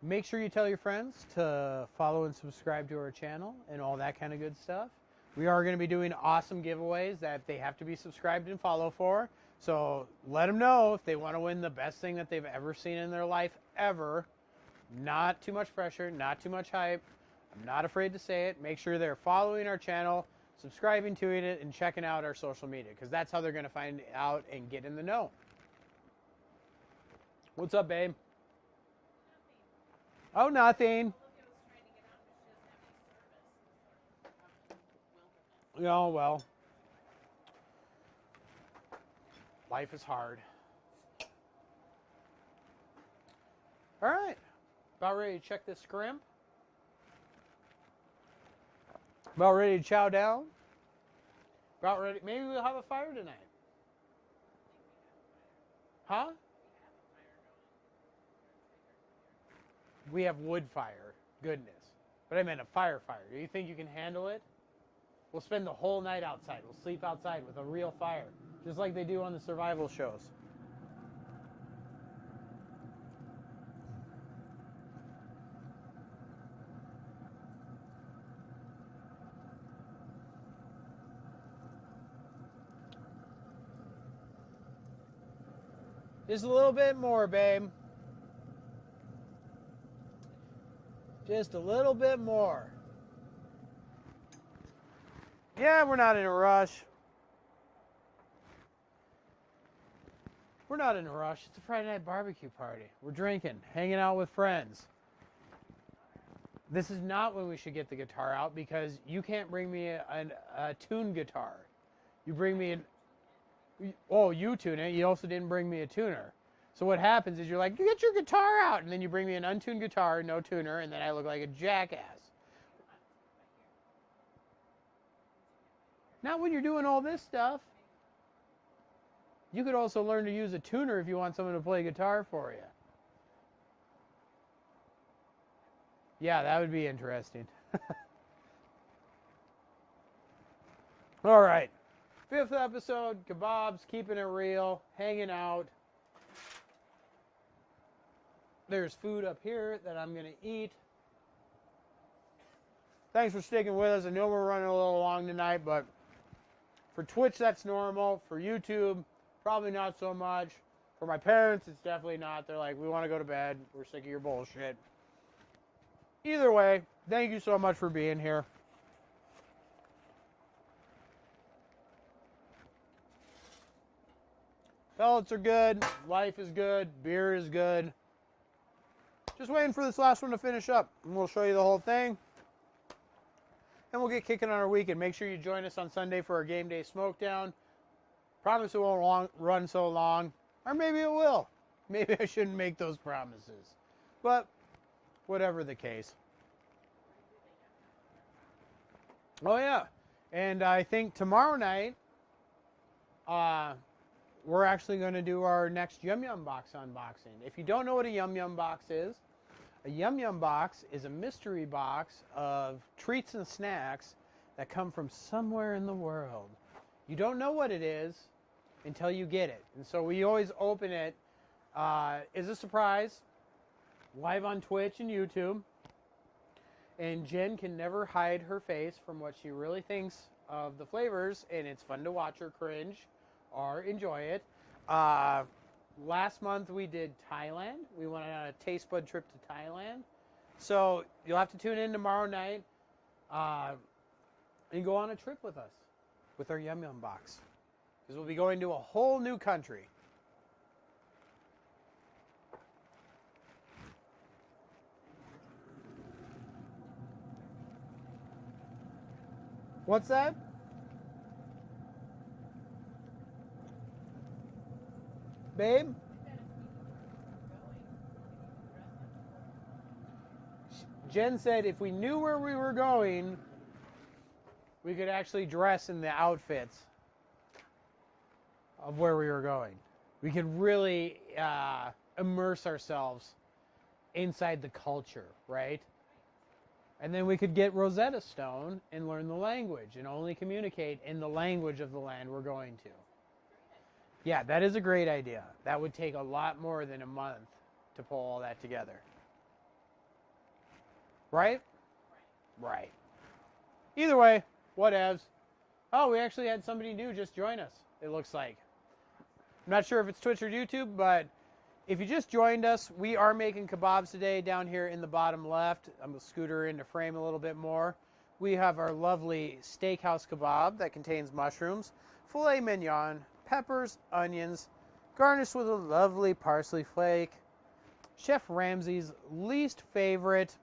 A: Make sure you tell your friends to follow and subscribe to our channel and all that kind of good stuff. We are going to be doing awesome giveaways that they have to be subscribed and follow for. So let them know if they want to win the best thing that they've ever seen in their life, ever. Not too much pressure, not too much hype. I'm not afraid to say it. Make sure they're following our channel, subscribing to it, and checking out our social media, because that's how they're going to find out and get in the know. What's up, babe? Oh, nothing. Oh, well. Life is hard. All right. About ready to check this scrimp. About ready to chow down. About ready. Maybe we'll have a fire tonight. Huh? We have wood fire. Goodness. But I meant a fire. Do you think you can handle it? We'll spend the whole night outside. We'll sleep outside with a real fire, just like they do on the survival shows. Just a little bit more, babe. Just a little bit more. Yeah, we're not in a rush. We're not in a rush. It's a Friday night barbecue party. We're drinking, hanging out with friends. This is not when we should get the guitar out because you can't bring me a tuned guitar. You bring me you tune it. You also didn't bring me a tuner. So what happens is you're like, get your guitar out, and then you bring me an untuned guitar, no tuner, and then I look like a jackass. Not when you're doing all this stuff. You could also learn to use a tuner if you want someone to play guitar for you. Yeah, that would be interesting. All right. 5th episode, Kabobs, keeping it real, hanging out. There's food up here that I'm going to eat. Thanks for sticking with us. I know we're running a little long tonight, but for Twitch, that's normal. For YouTube, probably not so much. For my parents, it's definitely not. They're like, we want to go to bed. We're sick of your bullshit. Either way, thank you so much for being here. Pellets are good. Life is good. Beer is good. Just waiting for this last one to finish up. And we'll show you the whole thing. And we'll get kicking on our weekend. Make sure you join us on Sunday for our game day smoke down. Promise it won't run so long. Or maybe it will. Maybe I shouldn't make those promises. But whatever the case. Oh yeah. And I think tomorrow night, we're actually going to do our next Yum Yum box unboxing. If you don't know what a Yum Yum box is, a Yum Yum box is a mystery box of treats and snacks that come from somewhere in the world. You don't know what it is until you get it. And so we always open it as a surprise, live on Twitch and YouTube. And Jen can never hide her face from what she really thinks of the flavors, and it's fun to watch her cringe or enjoy it. Last month we did Thailand. We went on a taste bud trip to Thailand. So you'll have to tune in tomorrow night and go on a trip with us with our Yum Yum box. Because we'll be going to a whole new country. What's that? Babe? Jen said if we knew where we were going, we could actually dress in the outfits of where we were going. We could really immerse ourselves inside the culture, right? And then we could get Rosetta Stone and learn the language and only communicate in the language of the land we're going to. Yeah, that is a great idea. That would take a lot more than a month to pull all that together. Right? Right. Either way, whatevs. Oh, we actually had somebody new just join us, it looks like. I'm not sure if it's Twitch or YouTube, but if you just joined us, we are making kebabs today down here in the bottom left. I'm going to scoot her into frame a little bit more. We have our lovely SteakHouse kebab that contains mushrooms, filet mignon, peppers, onions, garnished with a lovely parsley flake. Chef Ramsay's least favorite,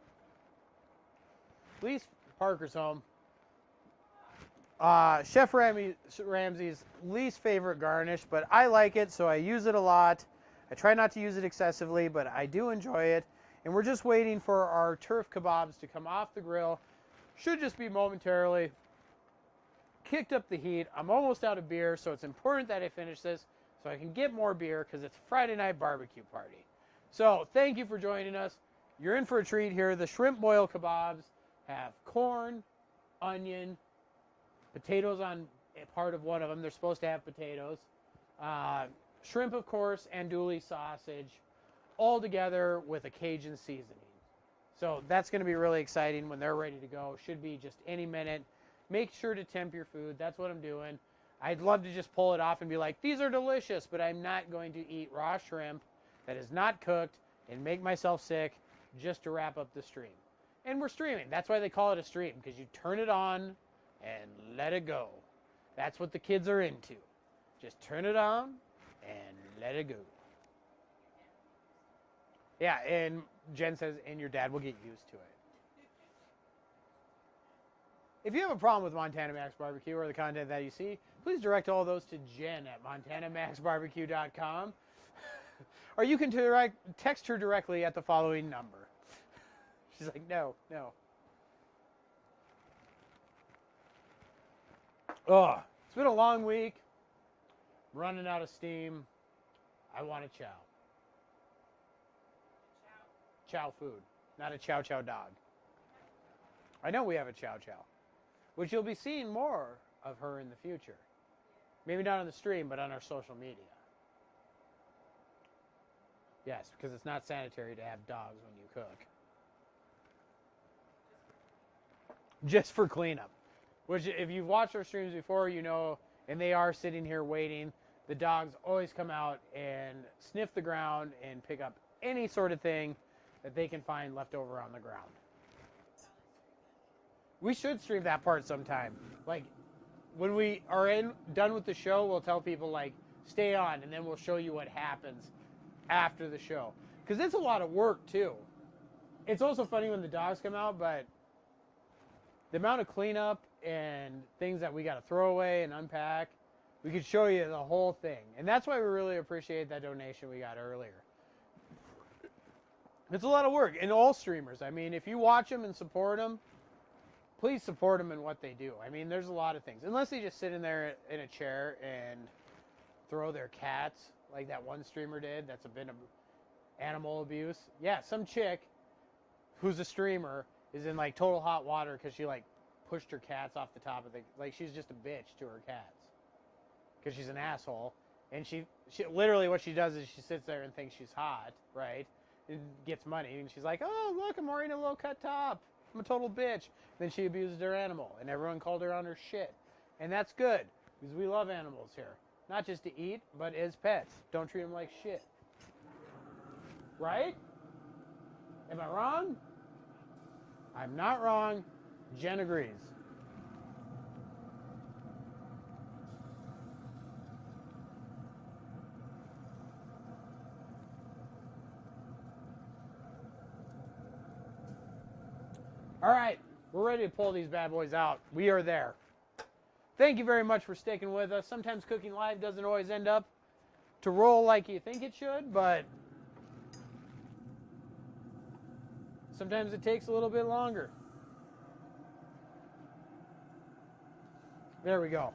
A: Parker's home. Chef Ramsay's least favorite garnish, but I like it, so I use it a lot. I try not to use it excessively, but I do enjoy it. And we're just waiting for our turf kebabs to come off the grill. Should just be momentarily. Kicked up the heat. I'm almost out of beer, so it's important that I finish this so I can get more beer because it's Friday night barbecue party. So thank you for joining us. You're in for a treat here. The shrimp boil kebabs have corn, onion, potatoes on part of one of them. They're supposed to have potatoes. Shrimp, of course, andouille sausage, all together with a Cajun seasoning. So that's going to be really exciting when they're ready to go. Should be just any minute. Make sure to temp your food. That's what I'm doing. I'd love to just pull it off and be like, these are delicious, but I'm not going to eat raw shrimp that is not cooked and make myself sick just to wrap up the stream. And we're streaming. That's why they call it a stream, because you turn it on and let it go. That's what the kids are into. Just turn it on and let it go. Yeah, and Jen says, and your dad will get used to it. If you have a problem with Montana Max Barbecue or the content that you see, please direct all those to Jen at montanamaxbarbecue.com. Or you can text her directly at the following number. She's like, no. Oh, it's been a long week. I'm running out of steam. I want a chow. Chow food, not a chow chow dog. I know we have a chow chow, which you'll be seeing more of her in the future. Maybe not on the stream, but on our social media. Yes, because it's not sanitary to have dogs when you cook. Just for cleanup. Which, if you've watched our streams before, you know, and they are sitting here waiting, the dogs always come out and sniff the ground and pick up any sort of thing that they can find left over on the ground. We should stream that part sometime. Like, when we are done with the show, we'll tell people, like, stay on, and then we'll show you what happens after the show. Because it's a lot of work, too. It's also funny when the dogs come out, but the amount of cleanup and things that we got to throw away and unpack, we could show you the whole thing. And that's why we really appreciate that donation we got earlier. It's a lot of work. And all streamers, I mean, if you watch them and support them, please support them in what they do. I mean, there's a lot of things. Unless they just sit in there in a chair and throw their cats, like that one streamer did. That's a bit of animal abuse. Yeah, some chick who's a streamer is in, like, total hot water because she, like, pushed her cats off the top of the... Like, she's just a bitch to her cats. Because she's an asshole. And she literally what she does is she sits there and thinks she's hot, right? And gets money. And she's like, oh, look, I'm wearing a low-cut top. I'm a total bitch. Then she abuses her animal. And everyone called her on her shit. And that's good. Because we love animals here. Not just to eat, but as pets. Don't treat them like shit. Right? Am I wrong? I'm not wrong. Jen agrees. All right, we're ready to pull these bad boys out. We are there. Thank you very much for sticking with us. Sometimes cooking live doesn't always end up to roll like you think it should, but sometimes it takes a little bit longer. There we go.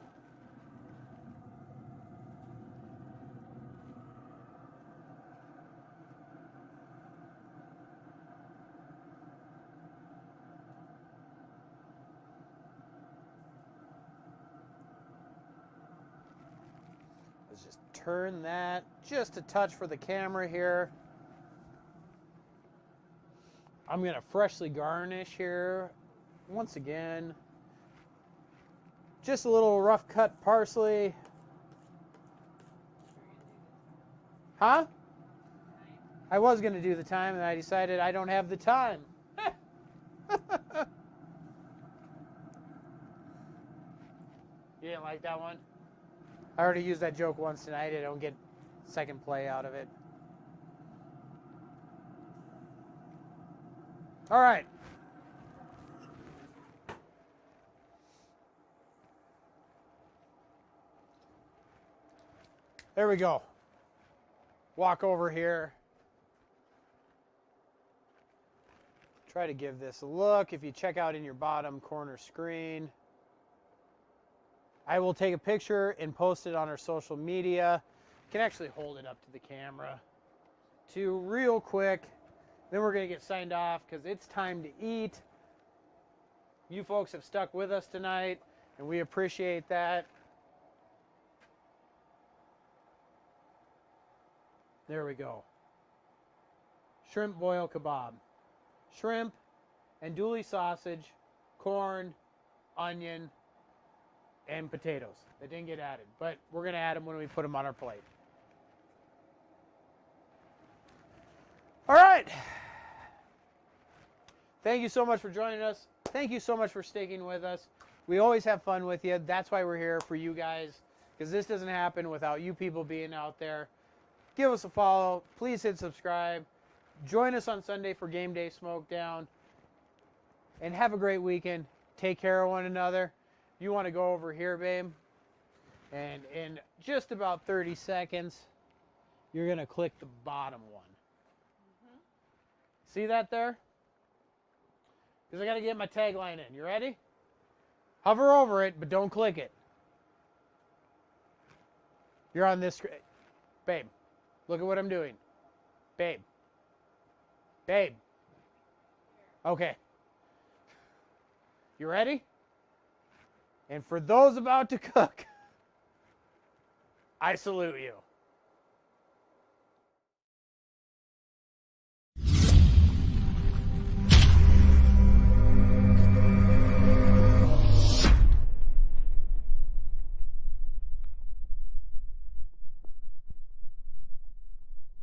A: Let's just turn that just a touch for the camera here. I'm going to freshly garnish here once again. Just a little rough cut parsley. Huh? I was going to do the time, and I decided I don't have the time. You didn't like that one? I already used that joke once tonight. I don't get second play out of it. All right. There we go. Walk over here. Try to give this a look. If you check out in your bottom corner screen, I will take a picture and post it on our social media. You can actually hold it up to the camera too real quick. Then we're going to get signed off because it's time to eat. You folks have stuck with us tonight. And we appreciate that. There we go. Shrimp boil kebab. Shrimp, andouille sausage, corn, onion, and potatoes. They didn't get added, but we're going to add them when we put them on our plate. All right. Thank you so much for joining us. Thank you so much for sticking with us. We always have fun with you. That's why we're here for you guys, because this doesn't happen without you people being out there. Give us a follow. Please hit subscribe. Join us on Sunday for Game Day Smokedown. And have a great weekend. Take care of one another. You want to go over here, babe. And in just about 30 seconds, you're going to click the bottom one. See that there? Because I got to get my tagline in. You ready? Hover over it, but don't click it. You're on this screen. Babe, look at what I'm doing. Babe. Babe. Okay. You ready? And for those about to cook, I salute you.